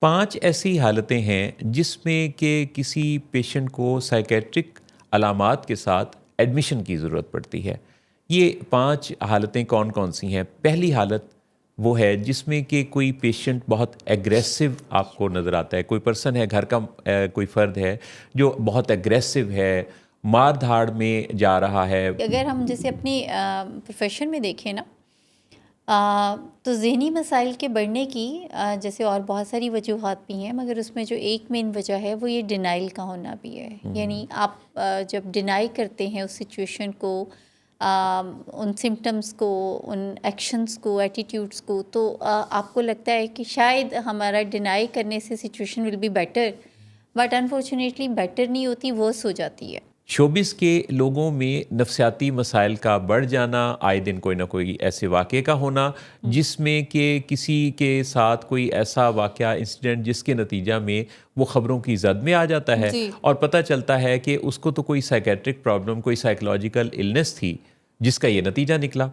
5 ऐसी हालतें हैं जिसमें कि किसी पेशेंट को साइकेट्रिक अलामात के साथ एडमिशन की ज़रूरत पड़ती है। ये 5 हालतें कौन-कौन सी हैं? पहली हालत वो है जिसमें कि कोई पेशेंट बहुत एग्रेसिव आपको नज़र आता है। कोई पर्सन है, घर का कोई फ़र्द है जो बहुत एग्रेसिव है, मार-धाड़ में जा रहा है। अगर हम जैसे अपनी प्रोफेशन में देखें ना, तो ज़हनी मसाइल के बढ़ने की जैसे और बहुत सारी वजूहात भी हैं, मगर उसमें जो एक मेन वजह है वो ये डिनाइल का होना भी है। यानी आप जब डिनाई करते हैं उस सिचुएशन को, उन सिम्टम्स को, उन एक्शंस को, एटीट्यूड्स को, तो आपको लगता है कि शायद हमारा डिनाई करने से situation will be better, but unfortunately better नहीं होती, वर्स हो जाती है। शोबिस के लोगों में नफसियाती मसाइल का बढ़ जाना, आए दिन कोई ना कोई ऐसे वाक़े का होना जिसमें कि किसी के साथ कोई ऐसा वाक़या इंसिडेंट जिसके नतीजा में वो ख़बरों की ज़द में आ जाता है जी। और पता चलता है कि उसको तो कोई साइकेट्रिक प्रॉब्लम, कोई साइकोलॉजिकल इलनेस थी जिसका ये नतीजा निकला।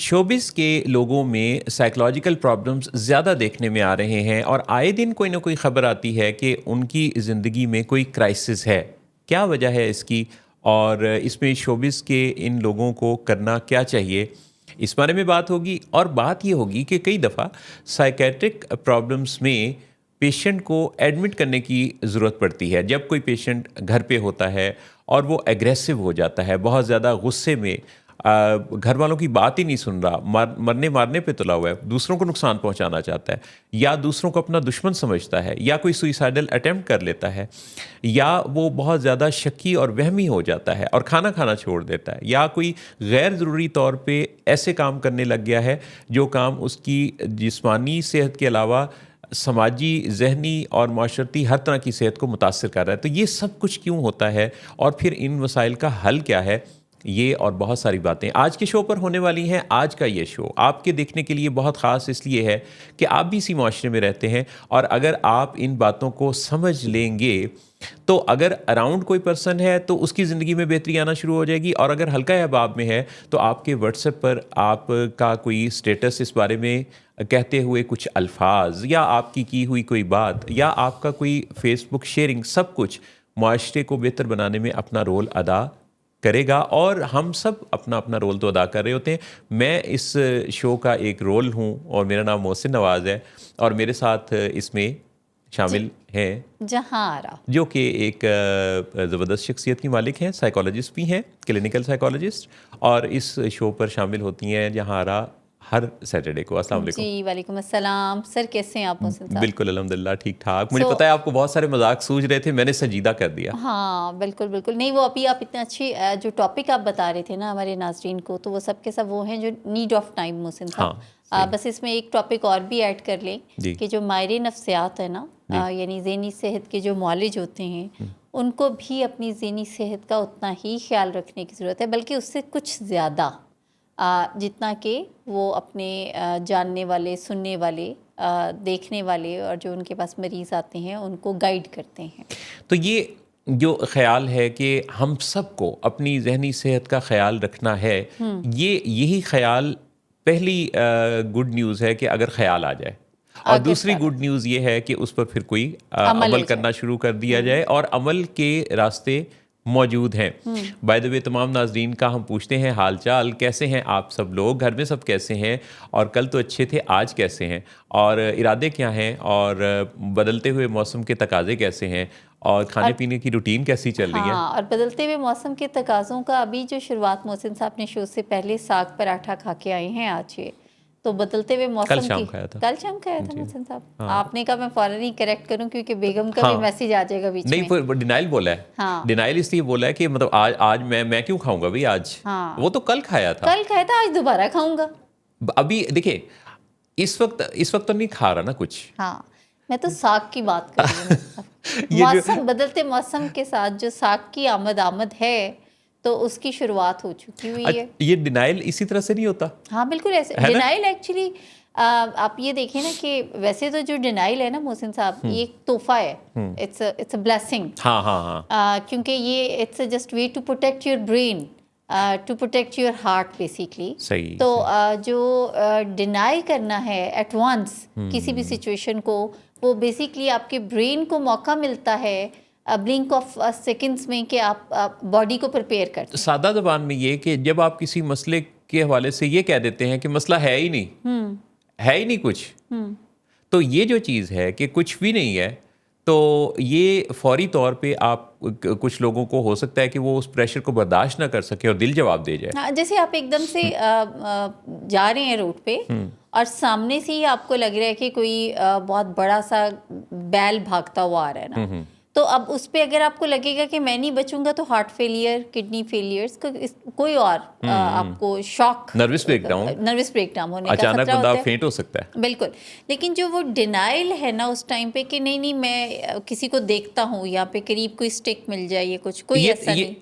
शोबिस के लोगों में साइकोलॉजिकल प्रॉब्लम्स ज़्यादा देखने में आ रहे हैं और आए दिन कोई ना कोई ख़बर आती है कि उनकी ज़िंदगी में कोई क्राइसिस है। क्या वजह है इसकी और इसमें शोबिस के इन लोगों को करना क्या चाहिए? इस बारे में बात होगी और बात ये होगी कि कई दफ़ा साइकेट्रिक प्रॉब्लम्स में पेशेंट को एडमिट करने की ज़रूरत पड़ती है। जब कोई पेशेंट घर पे होता है और वो एग्रेसिव हो जाता है, बहुत ज़्यादा गुस्से में, घर वालों की बात ही नहीं सुन रहा, मरने मारने पे तुला हुआ है, दूसरों को नुकसान पहुंचाना चाहता है, या दूसरों को अपना दुश्मन समझता है, या कोई सुइसाइडल अटेम्प्ट कर लेता है, या वो बहुत ज़्यादा शक्की और वहमी हो जाता है और खाना खाना छोड़ देता है, या कोई गैर ज़रूरी तौर पे ऐसे काम करने लग गया है जो काम उसकी जिस्मानी सेहत के अलावा समाजी, ज़हनी और माशरती हर तरह की सेहत को मुतासिर कर रहा है। तो ये सब कुछ क्यों होता है और फिर इन मसाइल का हल क्या है? ये और बहुत सारी बातें आज के शो पर होने वाली हैं। आज का ये शो आपके देखने के लिए बहुत ख़ास इसलिए है कि आप भी इसी माशरे में रहते हैं और अगर आप इन बातों को समझ लेंगे तो अगर अराउंड कोई पर्सन है तो उसकी ज़िंदगी में बेहतरी आना शुरू हो जाएगी, और अगर हल्का अहबाब में है तो आपके व्हाट्सएप पर आपका कोई स्टेटस इस बारे में कहते हुए कुछ अल्फाज, या आपकी की हुई कोई बात, या आपका कोई फेसबुक शेयरिंग, सब कुछ माशरे को बेहतर बनाने में अपना रोल अदा करेगा। और हम सब अपना अपना रोल तो अदा कर रहे होते हैं। मैं इस शो का एक रोल हूँ और मेरा नाम मोहसिन नवाज़ है और मेरे साथ इसमें जी। शामिल हैं जहारा। जो कि एक ज़बरदस्त शख्सियत की मालिक हैं, साइकोलॉजिस्ट भी हैं, क्लिनिकल साइकोलॉजिस्ट, और इस शो पर शामिल होती हैं जहारा हर सैटरडे को। अस्सलाम जी, वालेकुम। वालेकुम अस्सलाम। सर कैसे हैं आप मोहसिन साहब? बिल्कुल अल्हम्दुलिल्लाह ठीक ठाक। मुझे सो पता है आपको बहुत सारे मजाक सूझ रहे थे, मैंने संजीदा कर दिया। हाँ, बिल्कुल, बिल्कुल। नहीं, वो अभी आप इतने अच्छी जो टॉपिक आप बता रहे थे ना हमारे नाज़रीन को, तो वो सब के सब वो हैं जो नीड ऑफ टाइम मोहसिन साहब। हाँ, सही। बस इसमें एक टॉपिक और भी ऐड कर लें जी, कि जो माहिर नफ्सियात है ना, जी। यानी ज़हनी सेहत के जो मुआलिज होते हैं, हुँ, उनको भी अपनी ज़हनी सेहत का उतना ही ख़्याल रखने की ज़रूरत है, बल्कि उससे कुछ ज़्यादा, जितना कि वो अपने जानने वाले, सुनने वाले, देखने वाले और जो उनके पास मरीज़ आते हैं उनको गाइड करते हैं। तो ये जो ख़्याल है कि हम सबको अपनी ज़हनी सेहत का ख़्याल रखना है, हुँ, यही ख़्याल पहली गुड न्यूज़ है कि अगर ख़्याल आ जाए। और अगर दूसरी ख़्याल गुड न्यूज़ ये है कि उस पर फिर कोई अमल अमल हो जाए। करना शुरू कर दिया हुँ, जाए और अमल के रास्ते मौजूद हैं। बाय द वे तमाम नाजरीन का हम पूछते हैं हाल चाल, कैसे हैं आप सब लोग, घर में सब कैसे हैं, और कल तो अच्छे थे आज कैसे हैं, और इरादे क्या हैं, और बदलते हुए मौसम के तकाजे कैसे हैं, और खाने पीने की रूटीन कैसी चल रही है। हाँ, और बदलते हुए मौसम के तकाज़ों का अभी जो शुरुआत मोहसिन साहब ने शो से पहले साग पराठा खा के आए हैं आज ये, तो बदलते हुए मौसम कल शाम की खाया था। कल शाम खाया था मोहसिन साहब। हाँ। आपने कहा मैं फौरन ही करेक्ट करूं क्योंकि बेगम का हाँ। भी मैसेज आ जाएगा बीच नहीं, में। फिर डिनाइल बोला है। हाँ। डिनाइल इसलिए बोला है कि मतलब आज मैं क्यों खाऊंगा भाई आज। हाँ। वो तो कल खाया था। कल खाया था, आज दोबारा खाऊंगा। अभी देखिए इस वक्त तो नहीं खा रहा ना कुछ। हाँ, मैं तो साग की बात कर रही हूँ। ये मौसम बदलते मौसम के साथ जो साग की आमद है तो उसकी शुरुआत हो चुकी हुई है। ये डिनाइल इसी तरह से नहीं होता। हाँ बिल्कुल ऐसे है ना? डिनाइल एक्चुअली आप ये देखें ना कि वैसे तो जो डिनाइल है ना मोहसिन साहब, ये एक तोहफा है, इट्स अ ब्लेसिंग। हाँ हाँ हाँ। क्योंकि ये it's just way to protect your brain, to protect your heart basically. सही। तो जो डिनाई करना है एट वंस किसी भी सिचुएशन को, वो बेसिकली आपके ब्रेन को मौका मिलता है ब्लिंक ऑफ सेकंड्स में कि आप बॉडी को प्रिपेयर करते हैं। सादा ज़बान में ये कि जब आप किसी मसले के हवाले से ये कह देते हैं कि मसला है ही नहीं, है ही नहीं कुछ, तो ये जो चीज़ है कि कुछ भी नहीं है, तो ये फौरी तौर पे आप कुछ लोगों को हो सकता है कि वो उस प्रेशर को बर्दाश्त ना कर सके और दिल जवाब दे जाए। हाँ, जैसे आप एकदम से जा रहे हैं रोड पे और सामने से ही आपको लग रहा है कि कोई बहुत बड़ा सा बैल भागता हुआ आ रहा है ना, तो अब उस पे अगर आपको लगेगा कि मैं नहीं बचूंगा तो हार्ट फेलियर, किडनी फेलियर्स, कोई और आपको शॉक, नर्वस ब्रेकडाउन होने का अचानक खतरा बंदा होता है। फेंट हो सकता है। बिल्कुल। लेकिन जो वो डिनाइल है ना उस टाइम पे कि नहीं मैं किसी को देखता हूँ, यहाँ पे करीब कोई स्टिक मिल जाए, ये कुछ कोई ऐसा नहीं।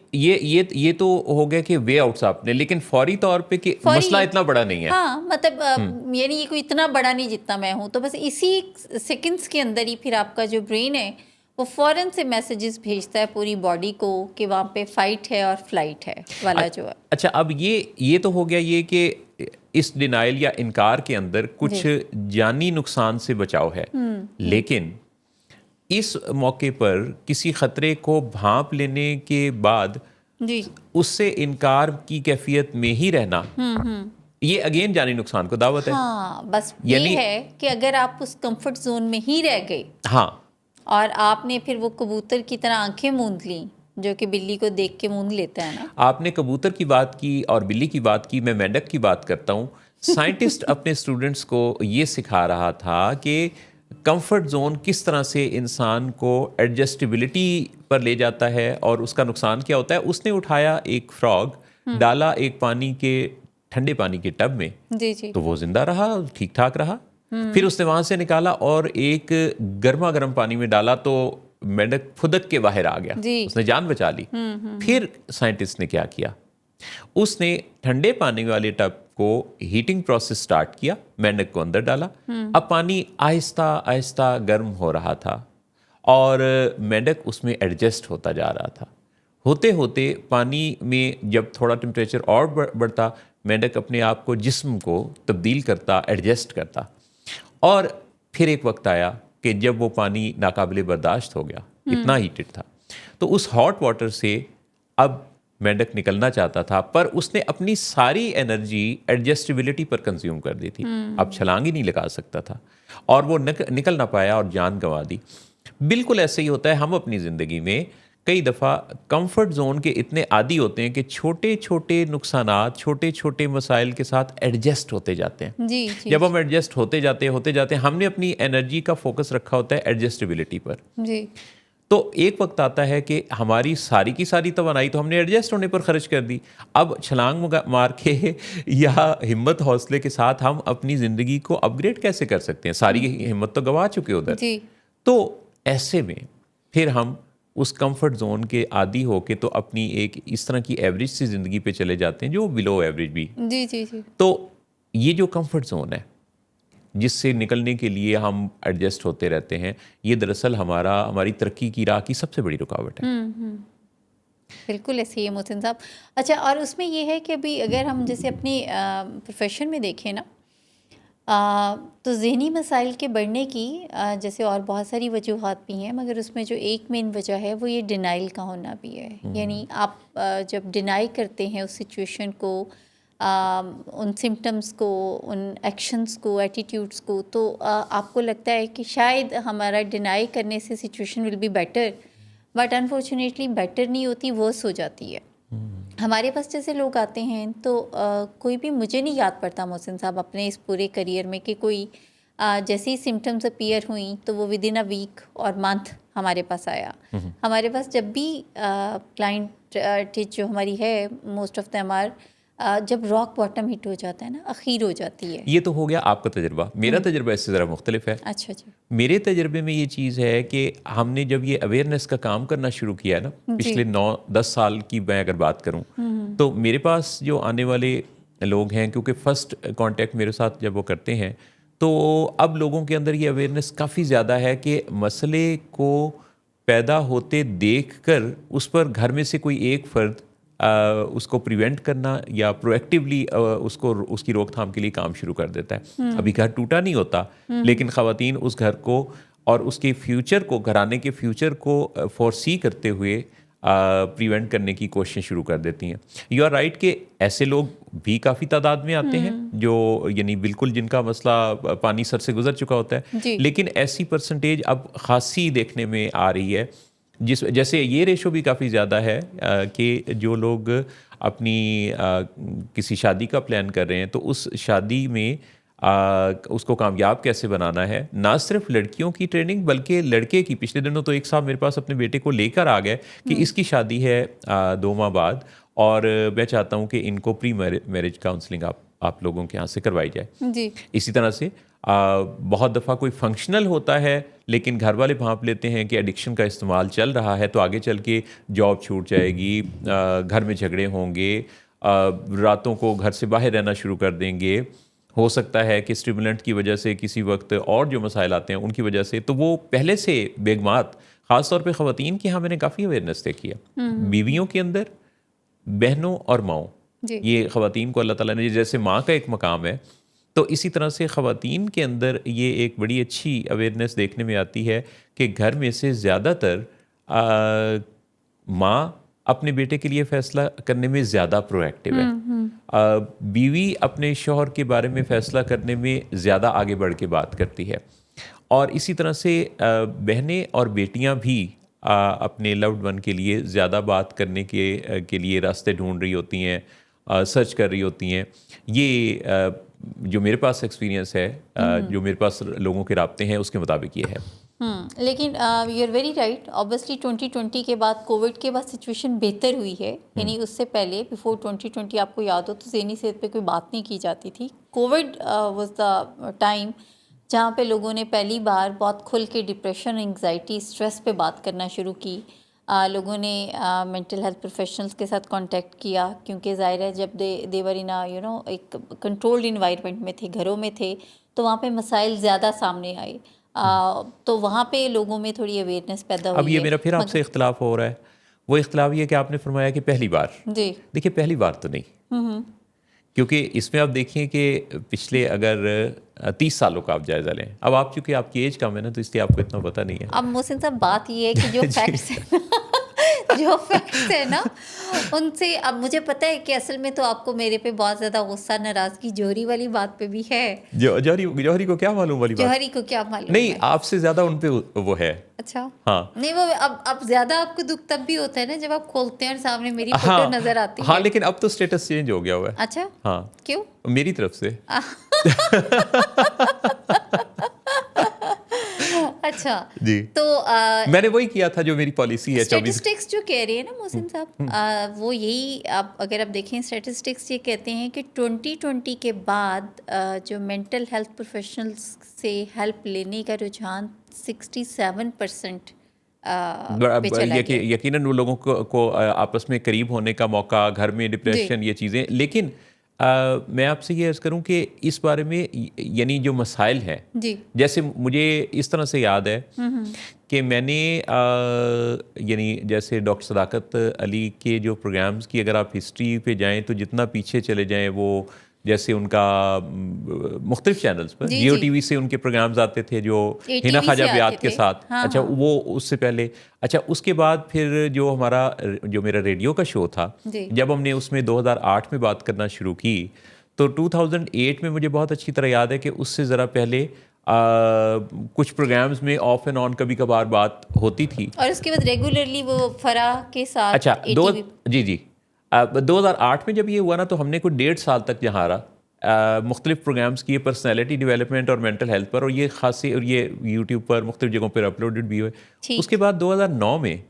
ये तो हो गया कि वे आउट्स आपने, लेकिन फौरी तौर पे कि मसला इतना बड़ा नहीं है। हाँ मतलब यानी ये कोई इतना बड़ा नहीं जितना मैं हूँ, तो बस इसी सेकंड्स के अंदर ही फिर आपका जो ब्रेन है वो फौरन से मैसेजेस भेजता है पूरी बॉडी को कि वहाँ पे फाइट है और फ्लाइट है वाला जो है। अच्छा, अब ये तो हो गया ये कि इस डिनाइल या इनकार के अंदर कुछ जानी नुकसान से बचाव है, लेकिन इस मौके पर किसी खतरे को भांप लेने के बाद जी उससे इनकार की कैफियत में ही रहना, ये अगेन जानी नुकसान को दावत है। हाँ, बस ये है कि अगर आप उस कंफर्ट जोन में ही रह गए, हाँ, और आपने फिर वो कबूतर की तरह आंखें मूंद ली, जो कि बिल्ली को देख के मूंद लेता है ना। आपने कबूतर की बात की और बिल्ली की बात की, मैं मेंढक की बात करता हूँ। साइंटिस्ट अपने स्टूडेंट्स को ये सिखा रहा था कि कंफर्ट जोन किस तरह से इंसान को एडजस्टेबिलिटी पर ले जाता है और उसका नुकसान क्या होता है। उसने उठाया एक फ्रॉग, डाला एक पानी के ठंडे पानी के टब में, जी जी, तो वो जिंदा रहा, ठीक ठाक रहा। फिर उसने वहां से निकाला और एक गर्मा गर्म पानी में डाला, तो मेंढक फुदक के बाहर आ गया, उसने जान बचा ली। फिर साइंटिस्ट ने क्या किया, उसने ठंडे पानी वाले टब को हीटिंग प्रोसेस स्टार्ट किया, मेंढक को अंदर डाला। अब पानी आहिस्ता आहिस्ता गर्म हो रहा था और मेंढक उसमें एडजस्ट होता जा रहा था। होते होते पानी में जब थोड़ा टेम्परेचर और बढ़ता, मेंढक अपने आप को, जिस्म को तब्दील करता, एडजस्ट करता, और फिर एक वक्त आया कि जब वो पानी नाकाबिले बर्दाश्त हो गया, इतना हीटेड था, तो उस हॉट वाटर से अब मेंढक निकलना चाहता था, पर उसने अपनी सारी एनर्जी एडजस्टेबिलिटी पर कंज्यूम कर दी थी। अब छलांग ही नहीं लगा सकता था और वो निकल ना पाया और जान गंवा दी। बिल्कुल ऐसे ही होता है, हम अपनी ज़िंदगी में कई दफ़ा कंफर्ट जोन के इतने आदी होते हैं कि छोटे छोटे नुकसानात, छोटे छोटे मसाइल के साथ एडजस्ट होते जाते हैं। जी, जब हम एडजस्ट होते जाते हमने अपनी एनर्जी का फोकस रखा होता है एडजस्टेबिलिटी पर, जी, तो एक वक्त आता है कि हमारी सारी की सारी तवानाई तो हमने एडजस्ट होने पर खर्च कर दी। अब छलांग मार के या हिम्मत हौसले के साथ हम अपनी ज़िंदगी को अपग्रेड कैसे कर सकते हैं? सारी हिम्मत तो गंवा चुके उधर। तो ऐसे में फिर हम उस कंफर्ट जोन के आदी होके तो अपनी एक इस तरह की एवरेज सी ज़िंदगी पे चले जाते हैं, जो बिलो एवरेज भी। जी जी जी। तो ये जो कंफर्ट जोन है जिससे निकलने के लिए हम एडजस्ट होते रहते हैं, ये दरअसल हमारी तरक्की की राह की सबसे बड़ी रुकावट है। बिल्कुल ऐसे ही है मोहसिन साहब। अच्छा, और उसमें ये है कि अभी अगर हम जैसे अपनी प्रोफेशन में देखें ना, तो ज़हनी मसाइल के बढ़ने की जैसे और बहुत सारी वजूहात भी हैं, मगर उसमें जो एक मेन वजह है वो ये डिनाइल का होना भी है। यानी आप जब डिनाई करते हैं उस सिचुएशन को, उन सिम्टम्स को, उन एक्शंस को, एटीट्यूड्स को, तो आपको लगता है कि शायद हमारा डिनाई करने से situation will be better, but unfortunately better नहीं होती, वर्स हो जाती है। हमारे पास जैसे लोग आते हैं तो कोई भी, मुझे नहीं याद पड़ता मोहसिन साहब अपने इस पूरे करियर में कि कोई जैसे ही सिम्टम्स अपीयर हुई तो वो विद इन अ वीक और मंथ हमारे पास आया। हमारे पास जब भी क्लाइंट जो हमारी है, मोस्ट ऑफ देम आर जब रॉक बॉटम हिट हो जाता है ना, अखीर हो जाती है। ये तो हो गया आपका तजुर्बा। मेरा तजुर्बा इससे ज़रा मुख्तलिफ है। अच्छा जी। मेरे तजुर्बे में ये चीज़ है कि हमने जब ये अवेयरनेस का काम करना शुरू किया है ना, पिछले 9-10 साल की मैं अगर बात करूं, तो मेरे पास जो आने वाले लोग हैं, क्योंकि फ़र्स्ट कांटेक्ट मेरे साथ जब वो करते हैं, तो अब लोगों के अंदर ये अवेयरनेस काफ़ी ज़्यादा है कि मसले को पैदा होते देख कर उस पर घर में से कोई एक फ़र्द उसको प्रिवेंट करना या प्रोएक्टिवली उसको उसकी रोकथाम के लिए काम शुरू कर देता है। अभी घर टूटा नहीं होता, लेकिन ख़वातीन उस घर को और उसके फ्यूचर को, घराने के फ्यूचर को फोरसी करते हुए प्रिवेंट करने की कोशिश शुरू कर देती हैं। यू आर राइट कि ऐसे लोग भी काफ़ी तादाद में आते हैं जो यानी बिल्कुल जिनका मसला पानी सर से गुजर चुका होता है, लेकिन ऐसी परसेंटेज अब खासी देखने में आ रही है, जैसे ये रेशो भी काफ़ी ज़्यादा है कि जो लोग अपनी किसी शादी का प्लान कर रहे हैं तो उस शादी में उसको कामयाब कैसे बनाना है। ना सिर्फ लड़कियों की ट्रेनिंग बल्कि लड़के की। पिछले दिनों तो एक साहब मेरे पास अपने बेटे को लेकर आ गए कि इसकी शादी है 2 माह बाद, और मैं चाहता हूँ कि इनको प्री मैरिज काउंसलिंग आप लोगों के यहाँ से करवाई जाए जी। इसी तरह से बहुत दफ़ा कोई फंक्शनल होता है लेकिन घर वाले भांप लेते हैं कि एडिक्शन का इस्तेमाल चल रहा है, तो आगे चल के जॉब छूट जाएगी, घर में झगड़े होंगे, रातों को घर से बाहर रहना शुरू कर देंगे, हो सकता है कि स्टिमुलेंट की वजह से किसी वक्त और जो मसाइल आते हैं उनकी वजह से, तो वो पहले से बेगमात, ख़ास तौर पे ख़वातीन की यहाँ मैंने काफ़ी अवेयरनेस देखी है। बीवियों के अंदर, बहनों और माओं, ये ख़वातीन को अल्लाह ताला ने, जैसे माँ का एक मकाम है, तो इसी तरह से ख़वातीन के अंदर ये एक बड़ी अच्छी अवेयरनेस देखने में आती है कि घर में से ज़्यादातर माँ अपने बेटे के लिए फ़ैसला करने में ज़्यादा प्रोएक्टिव है। बीवी अपने शौहर के बारे में फ़ैसला करने में ज़्यादा आगे बढ़ के बात करती है, और इसी तरह से बहनें और बेटियां भी अपने लव्ड वन के लिए ज़्यादा बात करने के लिए रास्ते ढूंढ रही होती हैं, सर्च कर रही होती हैं। ये जो मेरे पास एक्सपीरियंस है, जो मेरे पास लोगों के राब्ते हैं, उसके मुताबिक ये है। लेकिन you are very right. Obviously 2020 के बाद, कोविड के बाद सिचुएशन बेहतर हुई है। यानी उससे पहले बिफोर 2020 आपको याद हो तो ज़हनी सेहत पे कोई बात नहीं की जाती थी। कोविड वाज द टाइम जहाँ पे लोगों ने पहली बार बहुत खुल के डिप्रेशन, एंग्जाइटी, स्ट्रेस पे बात करना शुरू की। लोगों ने मेंटल हेल्थ प्रोफेशनल्स के साथ कांटेक्ट किया, क्योंकि ज़ाहिर है जब देवर इन एक कंट्रोल्ड इन्वायरमेंट में थे, घरों में थे, तो वहाँ पे मसाइल ज़्यादा सामने आए। तो वहाँ पे लोगों में थोड़ी अवेयरनेस पैदा हुई। अब ये मेरा फिर आपसे इख्तलाफ हो रहा है। वो इख्तलाफ ये कि आपने फरमाया कि पहली बार। जी। देखिए, पहली बार तो नहीं, क्योंकि इसमें आप देखिए कि पिछले अगर 30 सालों का आप जायज़ा लें, अब आप चूँकि आपकी एज कम है ना, तो इसलिए आपको इतना पता नहीं है। अब मोहसिन साहब बात ये है कि जो फैक्ट्स है जो फैक्ट्स है ना, उनसे अब मुझे पता है कि असल में तो आपको मेरे पे बहुत ज़्यादा गुस्सा, नाराज़गी जौहरी वाली बात पे भी है। जौहरी को क्या मालूम वाली बात? जौहरी को क्या मालूम? नहीं, आपसे ज़्यादा उन पे वो है। अच्छा। हाँ। नहीं, वो अब ज़्यादा आपको दुख तब भी होता है ना जब आप खोलते हैं और सामने मेरी फोटो नजर आती है। हाँ, लेकिन अब तो स्टेटस चेंज हो गया हुआ है। अच्छा। हाँ। क्यों? मेरी तरफ से। अच्छा जी। तो मैंने वही किया था जो मेरी पॉलिसी है। स्टैटिस्टिक्स जो कह रही है ना मोहसिन साहब, वो यही, आप अगर आप देखें स्टैटिस्टिक्स ये कहते हैं कि 2020 के बाद जो मेंटल हेल्थ प्रोफेशनल्स से हेल्प लेने का रुझान 67% पे चला गया। यकीनन वो लोगों को आपस में करीब होने का मौका, घर में डिप्रेशन, ये चीज़ें। लेकिन मैं आपसे ये अर्ज़ करूं कि इस बारे में यानी जो मसाइल हैं, जैसे मुझे इस तरह से याद है कि मैंने यानी जैसे डॉक्टर सदाकत अली के जो प्रोग्राम्स की अगर आप हिस्ट्री पे जाएं तो जितना पीछे चले जाएं, वो जैसे उनका मुख्तलिफ चैनल्स पर जियो टीवी से उनके प्रोग्राम्स आते थे जो हिना ख्वाजा बियात के साथ। हाँ, अच्छा, हाँ। वो उससे पहले। अच्छा, उसके बाद फिर जो मेरा रेडियो का शो था, जब हमने उसमें 2008 में बात करना शुरू की, तो 2008 में मुझे बहुत अच्छी तरह याद है कि उससे ज़रा पहले कुछ प्रोग्राम्स में ऑफ एंड ऑन कभी कभार बात होती थी, और उसके बाद रेगुलरली वो फराह के साथ अच्छा, ATV। जी 2008 में जब ये हुआ ना, तो हमने कुछ 1.5 साल तक यहाँ रहा, मुख्तलिफ प्रोग्राम्स किए पर्सनैलिटी डेवलपमेंट और मेंटल हेल्थ पर, और ये खासी, और ये यूट्यूब पर मुख्तलिफ जगहों पर अपलोडेड भी हुए। उसके बाद 2009 में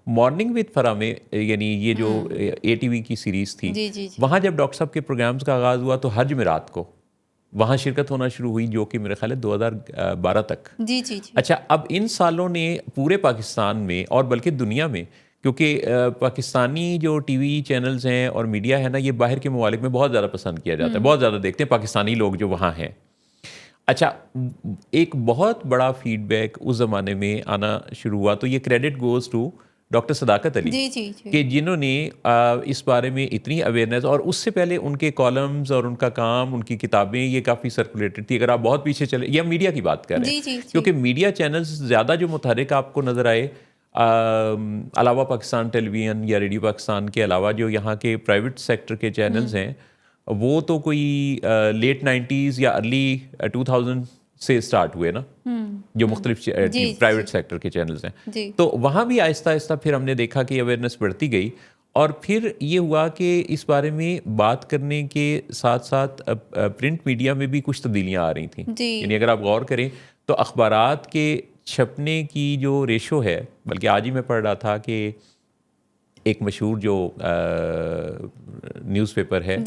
मॉर्निंग विद फराह में, यानी ये जो ATV की सीरीज़ थी, वहाँ जब डॉक्टर साहब के प्रोग्राम्स का आगाज़ हुआ तो हर जुमेरात को वहाँ शिरकत होना शुरू हुई, जो कि मेरे ख्याल है 2012 तक। जी। अच्छा, अब इन सालों ने पूरे पाकिस्तान में और बल्कि दुनिया में, क्योंकि पाकिस्तानी जो टीवी चैनल्स हैं और मीडिया है ना, ये बाहर के ममालिक में बहुत ज़्यादा पसंद किया जाता है, बहुत ज़्यादा देखते हैं पाकिस्तानी लोग जो वहाँ हैं। अच्छा, एक बहुत बड़ा फीडबैक उस ज़माने में आना शुरू हुआ, तो ये क्रेडिट गोज़ टू डॉक्टर सदाकत अली, जी कि जिन्होंने इस बारे में इतनी अवेयरनेस, और उससे पहले उनके कॉलम्स और उनका काम, उनकी किताबें, ये काफ़ी सर्कुलेटेड थी। अगर आप बहुत पीछे चले, या मीडिया की बात कर रहे हैं, क्योंकि मीडिया चैनल्स ज़्यादा जो मुतहरिक आपको नज़र आए, अलावा पाकिस्तान टेलीविज़न या रेडियो पाकिस्तान के अलावा, जो यहाँ के प्राइवेट सेक्टर के चैनल्स हैं, वो तो कोई लेट 90s या अर्ली 2000 से स्टार्ट हुए ना, जो मुख्तलिफ प्राइवेट सेक्टर के चैनल्स हैं। तो वहाँ भी आहिस्ता आहिस्ता फिर हमने देखा कि अवेयरनेस बढ़ती गई, और फिर ये हुआ कि इस बारे में बात करने के साथ साथ प्रिंट मीडिया में भी कुछ तब्दीलियाँ आ रही थी। यानी अगर आप गौर करें तो अखबारात के छपने की जो रेशो है, बल्कि आज ही मैं पढ़ रहा था कि एक मशहूर जो न्यूज़पेपर है,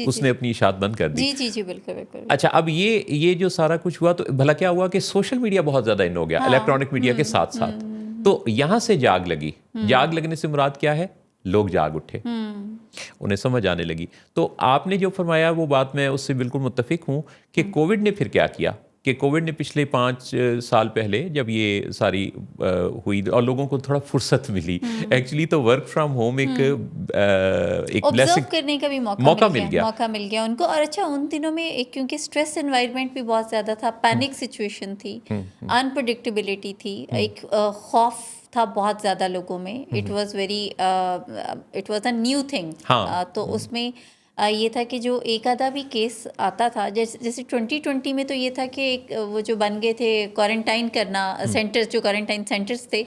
उसने अपनी इशात बंद कर दी। जी बिल्कुल। अच्छा, अब ये जो सारा कुछ हुआ, तो भला क्या हुआ कि सोशल मीडिया बहुत ज़्यादा इन हो गया, इलेक्ट्रॉनिक मीडिया के साथ साथ। तो यहाँ से जाग लगी। जाग लगने से मुराद क्या है? लोग जाग उठे, उन्हें समझ आने लगी। तो आपने जो फरमाया वो बात मैं उससे बिल्कुल मुत्तफिक हूँ कि कोविड ने फिर क्या किया, कि कोविड ने पिछले 5 साल पहले जब ये सारी हुई और लोगों को थोड़ा फुर्सत मिली, एक्चुअली तो वर्क फ्रॉम होम एक ब्लेसिंग करने का भी मौका मिल गया उनको। और अच्छा, उन दिनों में एक क्योंकि स्ट्रेस एनवायरनमेंट भी बहुत ज़्यादा था, पैनिक सिचुएशन थी, अनप्रेडिक्टेबिलिटी थी, एक खौफ था बहुत ज़्यादा लोगों में। It was a new thing. तो उसमें ये था कि जो एक आधा भी केस आता था, जैसे 2020 में तो ये था कि वो जो बन गए थे क्वारंटाइन करना सेंटर्स, जो क्वारंटाइन सेंटर्स थे,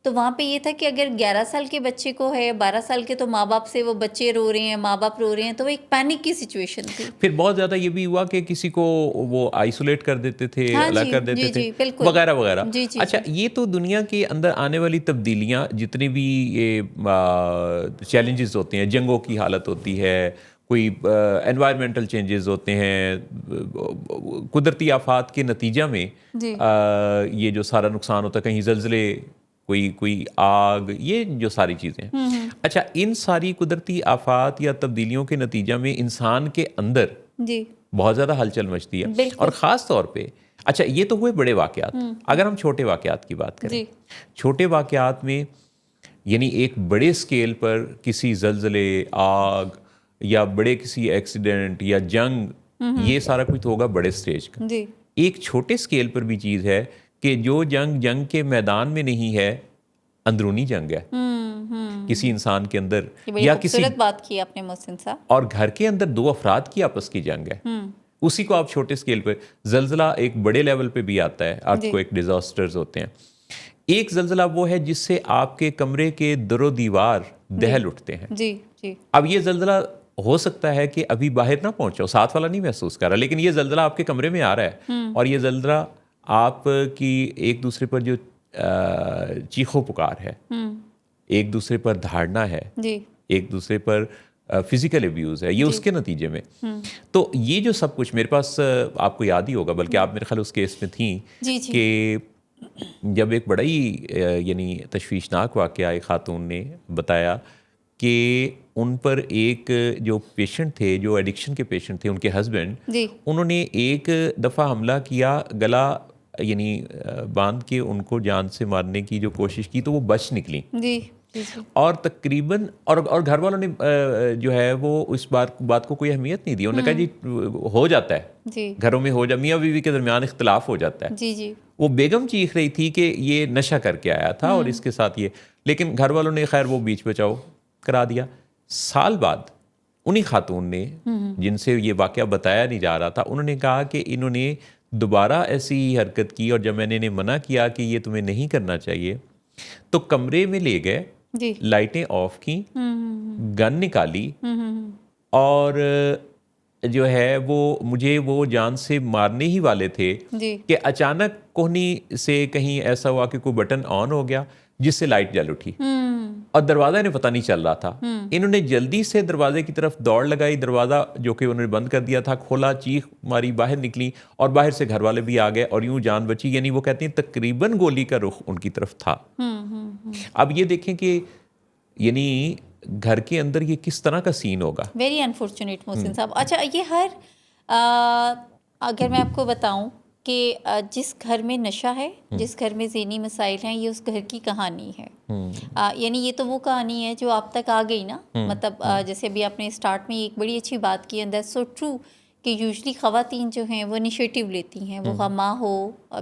तो वहाँ पे ये था कि अगर 11 साल के बच्चे को है, 12 साल के, तो माँ बाप से वो बच्चे रो रहे हैं, माँ बाप रो रहे हैं, तो वो एक पैनिक की सिचुएशन थी। फिर बहुत ज़्यादा ये भी हुआ कि किसी को वो आइसोलेट कर देते थे, अलग कर देते थे, वगैरह वगैरह। अच्छा, ये तो दुनिया के अंदर आने वाली तब्दीलियाँ, जितने भी ये चैलेंजेस होते हैं, जंगों की हालत होती है, कोई एनवायरमेंटल चेंजेस होते हैं, कुदरती आफात के नतीजा में ये जो सारा नुकसान होता है, कहीं ज़लज़ले, कोई आग, ये जो सारी चीज़ें हैं। अच्छा, इन सारी कुदरती आफात या तब्दीलियों के नतीजा में इंसान के अंदर बहुत ज़्यादा हलचल मचती है, और ख़ास तौर पे, अच्छा ये तो हुए बड़े वाक़यात। अगर हम छोटे वाक़यात की बात करें, छोटे वाक़यात में यानी एक बड़े स्केल पर किसी ज़लज़ले, आग या बड़े किसी एक्सीडेंट या जंग, ये सारा कुछ तो होगा बड़े स्टेज का। एक छोटे स्केल पर भी चीज़ है कि जो जंग के मैदान में नहीं है, अंदरूनी जंग है किसी इंसान के अंदर, या किसी बात की आपने मोहसिन साहब, और घर के अंदर 2 अफराद की आपस की जंग है। उसी को आप छोटे स्केल पर, जल्जला एक बड़े लेवल पे भी आता है, अर्थक्वेक, डिजास्टर्स होते हैं। एक जल्जला वो है जिससे आपके कमरे के दरो दीवार दहल उठते हैं। अब ये जल्जला हो सकता है कि अभी बाहर ना पहुंचो, साथ वाला नहीं महसूस कर रहा, लेकिन ये जल्जला आपके कमरे में आ रहा है, और ये जल्जला आपकी एक दूसरे पर जो चीखो पुकार है, एक दूसरे पर धाड़ना है, एक दूसरे पर फिजिकल अब्यूज़ है, ये उसके नतीजे में। तो ये जो सब कुछ मेरे पास, आपको याद ही होगा, बल्कि आप मेरे ख्याल उस केस में थी कि जब एक बड़ा ही यानी तशवीशनाक वाक़या एक खातून ने बताया कि उन पर एक जो पेशेंट थे, जो एडिक्शन के पेशेंट थे, उनके हस्बैंड, उन्होंने एक दफ़ा हमला किया, गला यानी बांध के उनको जान से मारने की जो कोशिश की, तो वो बच निकली। जी, जी। और तकरीबन और घर वालों ने जो है वो इस बात को कोई अहमियत नहीं दी। उन्होंने कहा जी हो जाता है, जी। घरों में हो जा, मियाँ बीवी के दरमियान इख्तलाफ हो जाता है। जी, जी। वो बेगम चीख रही थी कि ये नशा करके आया था और इसके साथ ये, लेकिन घर वालों ने खैर वो बीच बचाओ करा दिया। साल बाद उन्हीं खातून ने जिनसे ये वाक़या बताया नहीं जा रहा था, उन्होंने कहा कि इन्होंने दोबारा ऐसी ही हरकत की और जब मैंने इन्हें मना किया कि ये तुम्हें नहीं करना चाहिए, तो कमरे में ले गए, जी। लाइटें ऑफ की, गन निकाली और जो है वो मुझे वो जान से मारने ही वाले थे जी। कि अचानक कोहनी से कहीं ऐसा हुआ कि कोई बटन ऑन हो गया जिससे लाइट जल उठी और दरवाज़ा इन्हें पता नहीं चल रहा था। इन्होंने जल्दी से दरवाजे की तरफ दौड़ लगाई, दरवाज़ा जो कि उन्होंने बंद कर दिया था खोला, चीख मारी, बाहर निकली और बाहर से घर वाले भी आ गए और यूं जान बची। यानी वो कहती हैं तकरीबन गोली का रुख उनकी तरफ था। अब ये देखें कि यानी घर के अंदर ये किस तरह का सीन होगा। वेरी अनफॉर्चुनेट मोहसिन साहब। अच्छा, ये हर अगर मैं आपको बताऊं कि जिस घर में नशा है, जिस घर में ज़हनी मसाइल हैं, ये उस घर की कहानी है। यानी ये तो वो कहानी है जो आप तक आ गई ना। मतलब जैसे अभी आपने स्टार्ट में एक बड़ी अच्छी बात की, एंड दैट्स सो ट्रू कि यूजली ख़वातीन जो हैं वो इनिशिएटिव लेती हैं, वो ख़ास माँ हो,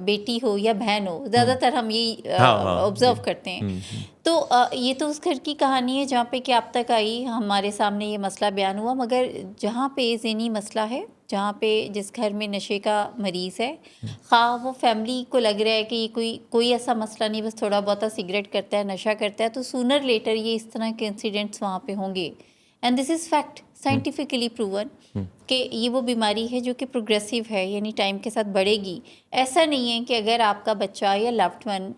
बेटी हो या बहन हो, ज़्यादातर हम यही ऑब्ज़र्व करते हैं। तो ये तो उस घर की कहानी है जहाँ पे कि आप तक आई, हमारे सामने ये मसला बयान हुआ। मगर जहाँ पे ज़हनी मसला है, जहाँ पे जिस घर में नशे का मरीज़ है, खा वो फैमिली को लग रहा है कि ये कोई ऐसा मसला नहीं, बस थोड़ा बहुत सिगरेट करता है, नशा करता है, तो सूनर लेटर ये इस तरह के इंसिडेंट्स वहाँ पे होंगे। And this is fact, scientifically proven कि ये वो बीमारी है जो कि प्रोग्रेसिव है, यानी टाइम के साथ बढ़ेगी। ऐसा नहीं है कि अगर आपका बच्चा या लव्ड वन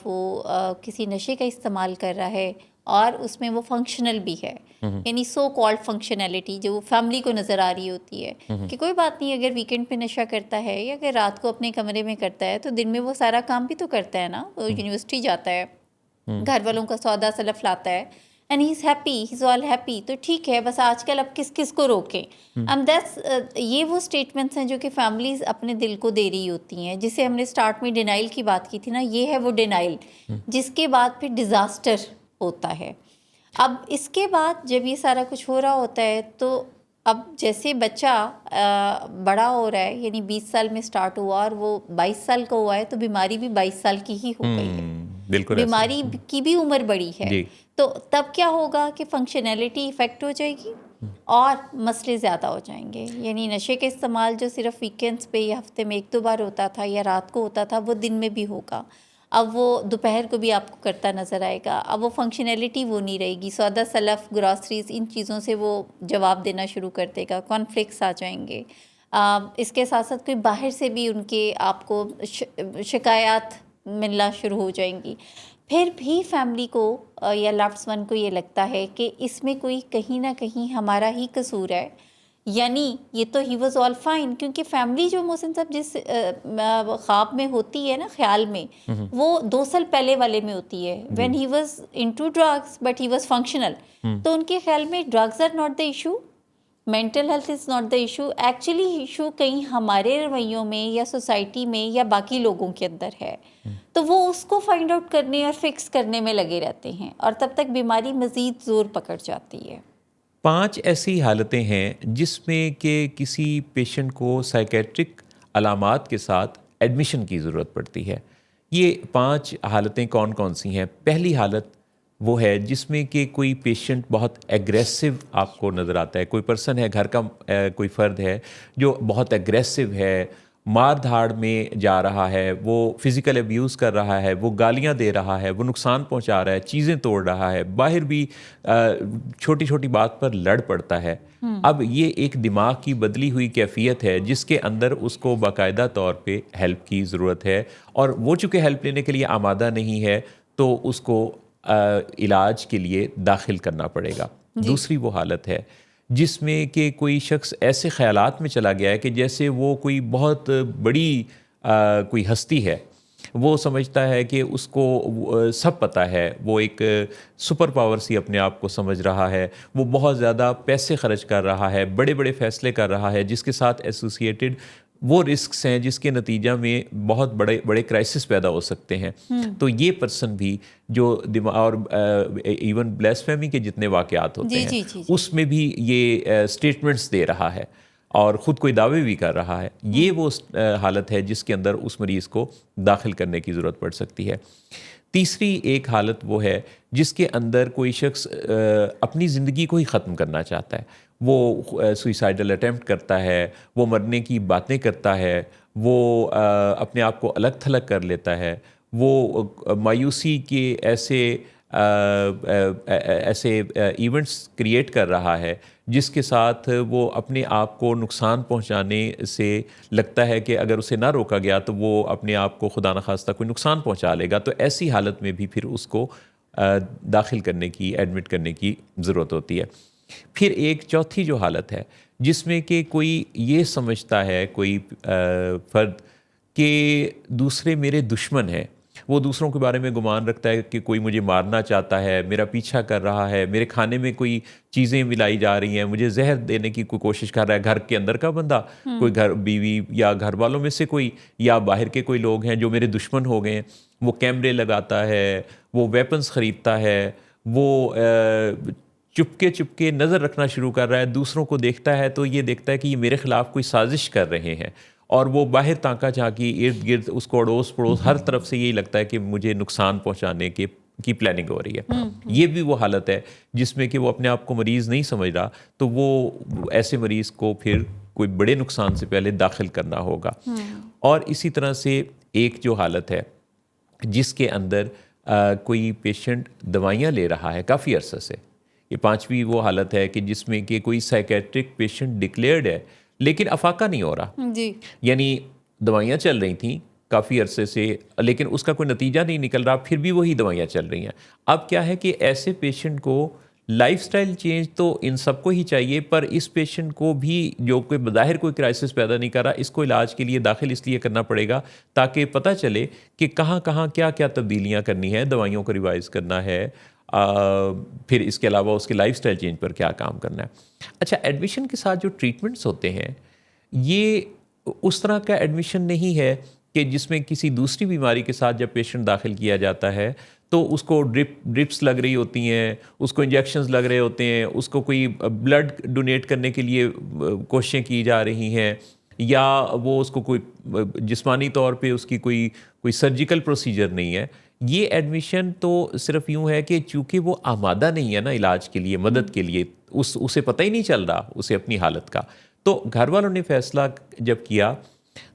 वो किसी नशे का इस्तेमाल कर रहा है और उसमें वो फंक्शनल भी है, यानी सो कॉल्ड फंक्शनैलिटी जो फैमिली को नज़र आ रही होती है कि कोई बात नहीं, अगर वीकेंड पे नशा करता है या अगर रात को अपने कमरे में करता है तो दिन में वो सारा काम भी तो करता है ना। वो यूनिवर्सिटी जाता है, घर वालों का सौदा सलफ लाता है, and he is happy, he is all happy. तो ठीक है, बस आजकल अब किस किस को रोकें। दैट्स ये वो स्टेटमेंट्स हैं जो कि फैमिलीज अपने दिल को दे रही होती हैं, जिसे हमने स्टार्ट में डिनाइल की बात की थी ना, ये है वो डिनाइल जिसके बाद फिर डिज़ास्टर होता है। अब इसके बाद जब ये सारा कुछ हो रहा होता है तो अब जैसे बच्चा बड़ा हो रहा है, यानी 20 साल में स्टार्ट हुआ और वो 22 साल का हुआ है, तो बीमारी भी 22 साल की ही हो गई है। बिल्कुल, बीमारी की भी उम्र बड़ी है, तो तब क्या होगा कि फंक्शनैलिटी इफ़ेक्ट हो जाएगी और मसले ज़्यादा हो जाएंगे। यानी नशे का इस्तेमाल जो सिर्फ वीकेंड्स पे या हफ्ते में 1-2 बार होता था या रात को होता था, वो दिन में भी होगा। अब वो दोपहर को भी आपको करता नज़र आएगा। अब वो फंक्शनैलिटी वो नहीं रहेगी, सौदा सलफ, ग्रॉसरीज, इन चीज़ों से वो जवाब देना शुरू कर देगा, कॉन्फ्लिक्ट्स आ जाएंगे। इसके साथ साथ कोई बाहर से भी उनके आपको शिकायत मिलना शुरू हो जाएंगी। फिर भी फैमिली को या लव्ड वन को ये लगता है कि इसमें कोई कहीं ना कहीं हमारा ही कसूर है, यानी ये तो ही वॉज ऑल फाइन। क्योंकि फैमिली जो मोहसिन साहब जिस ख्वाब में होती है ना, ख्याल में, वो 2 साल पहले वाले में होती है, when he was into drugs but he was functional. तो उनके ख्याल में drugs are not the issue, mental health is not the issue, actually issue कहीं हमारे रवैयों में या सोसाइटी में या बाकी लोगों के अंदर है। तो वो उसको फाइंड आउट करने और फिक्स करने में लगे रहते हैं और तब तक बीमारी मज़ीद ज़ोर पकड़ जाती है। 5 ऐसी हालतें हैं जिसमें कि किसी पेशेंट को साइकेट्रिक अलामात के साथ एडमिशन की ज़रूरत पड़ती है। ये 5 हालतें कौन कौन सी हैं? पहली हालत वो है जिसमें कि कोई पेशेंट बहुत एग्रेसिव आपको नज़र आता है। कोई पर्सन है, घर का कोई फ़र्द है जो बहुत एग्रेसिव है, मार धाड़ में जा रहा है, वो फिज़िकल अब्यूज़ कर रहा है, वो गालियां दे रहा है, वो नुकसान पहुंचा रहा है, चीज़ें तोड़ रहा है, बाहर भी छोटी छोटी बात पर लड़ पड़ता है। अब ये एक दिमाग की बदली हुई कैफियत है जिसके अंदर उसको बाकायदा तौर पे हेल्प की ज़रूरत है, और वो चूँकि हेल्प लेने के लिए आमादा नहीं है तो उसको इलाज के लिए दाखिल करना पड़ेगा। दूसरी वो हालत है जिसमें कि कोई शख्स ऐसे ख्यालात में चला गया है कि जैसे वो कोई बहुत बड़ी कोई हस्ती है, वो समझता है कि उसको सब पता है, वो एक सुपर पावर सी अपने आप को समझ रहा है, वो बहुत ज़्यादा पैसे खर्च कर रहा है, बड़े बड़े फ़ैसले कर रहा है, जिसके साथ एसोसिएटेड वो रिस्क्स हैं जिसके नतीजा में बहुत बड़े बड़े क्राइसिस पैदा हो सकते हैं। तो ये पर्सन भी जो दिमाग और इवन ब्लेसफेमी के जितने वाक़यात होते जी हैं जी जी जी उसमें भी ये स्टेटमेंट्स दे रहा है और ख़ुद कोई दावे भी कर रहा है। ये वो हालत है जिसके अंदर उस मरीज़ को दाखिल करने की ज़रूरत पड़ सकती है। तीसरी एक हालत वो है जिसके अंदर कोई शख्स अपनी ज़िंदगी को ही ख़त्म करना चाहता है। वो सुइसाइडल अटेम्प्ट करता है, वो मरने की बातें करता है, वो अपने आप को अलग थलग कर लेता है, वो मायूसी के ऐसे इवेंट्स क्रिएट कर रहा है जिसके साथ वो अपने आप को नुकसान पहुंचाने से लगता है कि अगर उसे ना रोका गया तो वो अपने आप को खुदा न खास्ता कोई नुकसान पहुंचा लेगा। तो ऐसी हालत में भी फिर उसको दाखिल करने की, एडमिट करने की ज़रूरत होती है। फिर एक चौथी जो हालत है जिसमें कि कोई ये समझता है कोई फ़र्द कि दूसरे मेरे दुश्मन हैं, वो दूसरों के बारे में गुमान रखता है कि कोई मुझे मारना चाहता है, मेरा पीछा कर रहा है, मेरे खाने में कोई चीज़ें मिलाई जा रही हैं, मुझे जहर देने की कोई कोशिश कर रहा है। घर के अंदर का बंदा, कोई घर बीवी या घर वालों में से कोई या बाहर के कोई लोग हैं जो मेरे दुश्मन हो गए हैं, वो कैमरे लगाता है, वो वेपन्स ख़रीदता है, वो चुपके चुपके नज़र रखना शुरू कर रहा है। दूसरों को देखता है तो ये देखता है कि ये मेरे ख़िलाफ़ कोई साजिश कर रहे हैं और वो बाहर ताका झांकी इर्द गिर्द उसको अड़ोस पड़ोस हर तरफ से यही लगता है कि मुझे नुकसान पहुंचाने की प्लानिंग हो रही है। ये भी वो हालत है जिसमें कि वो अपने आप को मरीज़ नहीं समझ रहा, तो वो ऐसे मरीज़ को फिर कोई बड़े नुकसान से पहले दाखिल करना होगा। और इसी तरह से एक जो हालत है जिसके अंदर कोई पेशेंट दवाइयाँ ले रहा है काफ़ी अरसे से, ये पांचवी वो हालत है कि जिसमें कि कोई साइकेट्रिक पेशेंट डिक्लेयर्ड है लेकिन अफाका नहीं हो रहा जी। यानी दवाइयाँ चल रही थी काफ़ी अरसे से लेकिन उसका कोई नतीजा नहीं निकल रहा, फिर भी वही दवाइयाँ चल रही हैं। अब क्या है कि ऐसे पेशेंट को लाइफस्टाइल चेंज तो इन सबको ही चाहिए, पर इस पेशेंट को भी जो कोई बज़ाहिर कोई क्राइसिस पैदा नहीं कर रहा, इसको इलाज के लिए दाखिल इसलिए करना पड़ेगा ताकि पता चले कि कहाँ कहाँ क्या क्या तब्दीलियाँ करनी है, दवाइयों को रिवाइज़ करना है, फिर इसके अलावा उसके लाइफस्टाइल चेंज पर क्या काम करना है। अच्छा, एडमिशन के साथ जो ट्रीटमेंट्स होते हैं ये उस तरह का एडमिशन नहीं है कि जिसमें किसी दूसरी बीमारी के साथ जब पेशेंट दाखिल किया जाता है तो उसको ड्रिप्स लग रही होती हैं, उसको इंजेक्शंस लग रहे होते हैं, उसको कोई ब्लड डोनेट करने के लिए कोशिशें की जा रही हैं, या वो उसको कोई जिस्मानी तौर पे उसकी कोई सर्जिकल प्रोसीजर नहीं है। ये एडमिशन तो सिर्फ यूं है कि चूंकि वो आमादा नहीं है ना इलाज के लिए, मदद के लिए, उसे पता ही नहीं चल रहा उसे अपनी हालत का, तो घर वालों ने फैसला जब किया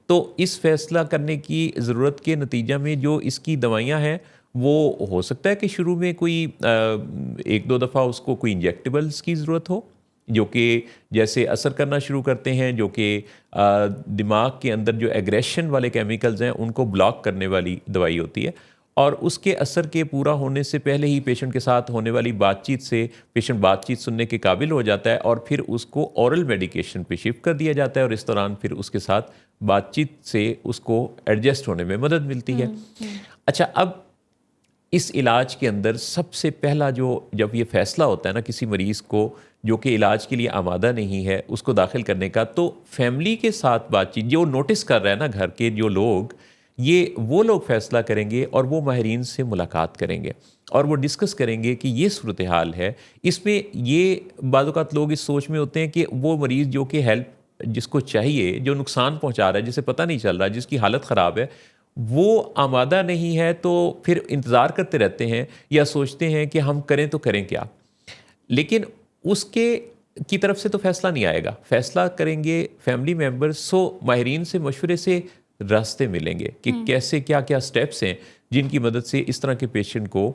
तो इस फैसला करने की ज़रूरत के नतीजा में जो इसकी दवाइयाँ हैं वो हो सकता है कि शुरू में कोई एक दो दफ़ा उसको कोई इंजेक्टेबल्स की ज़रूरत हो जो कि जैसे असर करना शुरू करते हैं, जो कि दिमाग के अंदर जो एग्रेशन वाले केमिकल्स हैं उनको ब्लॉक करने वाली दवाई होती है, और उसके असर के पूरा होने से पहले ही पेशेंट के साथ होने वाली बातचीत से पेशेंट बातचीत सुनने के काबिल हो जाता है और फिर उसको औरल मेडिकेशन पे शिफ्ट कर दिया जाता है और इस दौरान फिर उसके साथ बातचीत से उसको एडजस्ट होने में मदद मिलती है। अच्छा, अब इस इलाज के अंदर सबसे पहला जब ये फैसला होता है ना किसी मरीज़ को जो कि इलाज के लिए आमादा नहीं है उसको दाखिल करने का, तो फैमिली के साथ बातचीत, जो नोटिस कर रहा है ना घर के जो लोग, ये वो लोग फैसला करेंगे और वो माहिरीन से मुलाकात करेंगे और वो डिस्कस करेंगे कि ये सूरत हाल है। इसमें ये बाज़-औक़ात लोग इस सोच में होते हैं कि वो मरीज़ जो कि हेल्प जिसको चाहिए, जो नुकसान पहुंचा रहा है, जिसे पता नहीं चल रहा, जिसकी हालत ख़राब है, वो आमादा नहीं है, तो फिर इंतज़ार करते रहते हैं या सोचते हैं कि हम करें तो करें क्या। लेकिन उसके की तरफ से तो फैसला नहीं आएगा, फैसला करेंगे फैमिली मेम्बर्स। सो माहिरीन से मशवरे से रास्ते मिलेंगे कि कैसे क्या क्या स्टेप्स हैं जिनकी मदद से इस तरह के पेशेंट को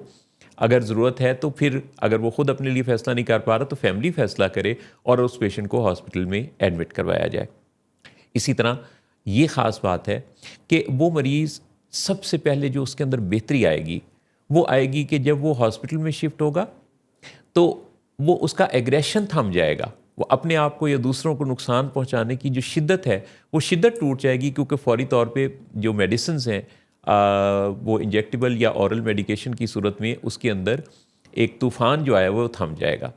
अगर ज़रूरत है तो फिर अगर वो ख़ुद अपने लिए फ़ैसला नहीं कर पा रहा तो फैमिली फ़ैसला करे और उस पेशेंट को हॉस्पिटल में एडमिट करवाया जाए। इसी तरह ये ख़ास बात है कि वो मरीज़ सबसे पहले जो उसके अंदर बेहतरी आएगी वो आएगी कि जब वो हॉस्पिटल में शिफ्ट होगा तो वो उसका एग्रेशन थम जाएगा, वो अपने आप को या दूसरों को नुकसान पहुंचाने की जो शिद्दत है वो शिद्दत टूट जाएगी, क्योंकि फौरी तौर पे जो मेडिसिन्स हैं वो इंजेक्टेबल या औरल मेडिकेशन की सूरत में उसके अंदर एक तूफ़ान जो आया वो थम जाएगा।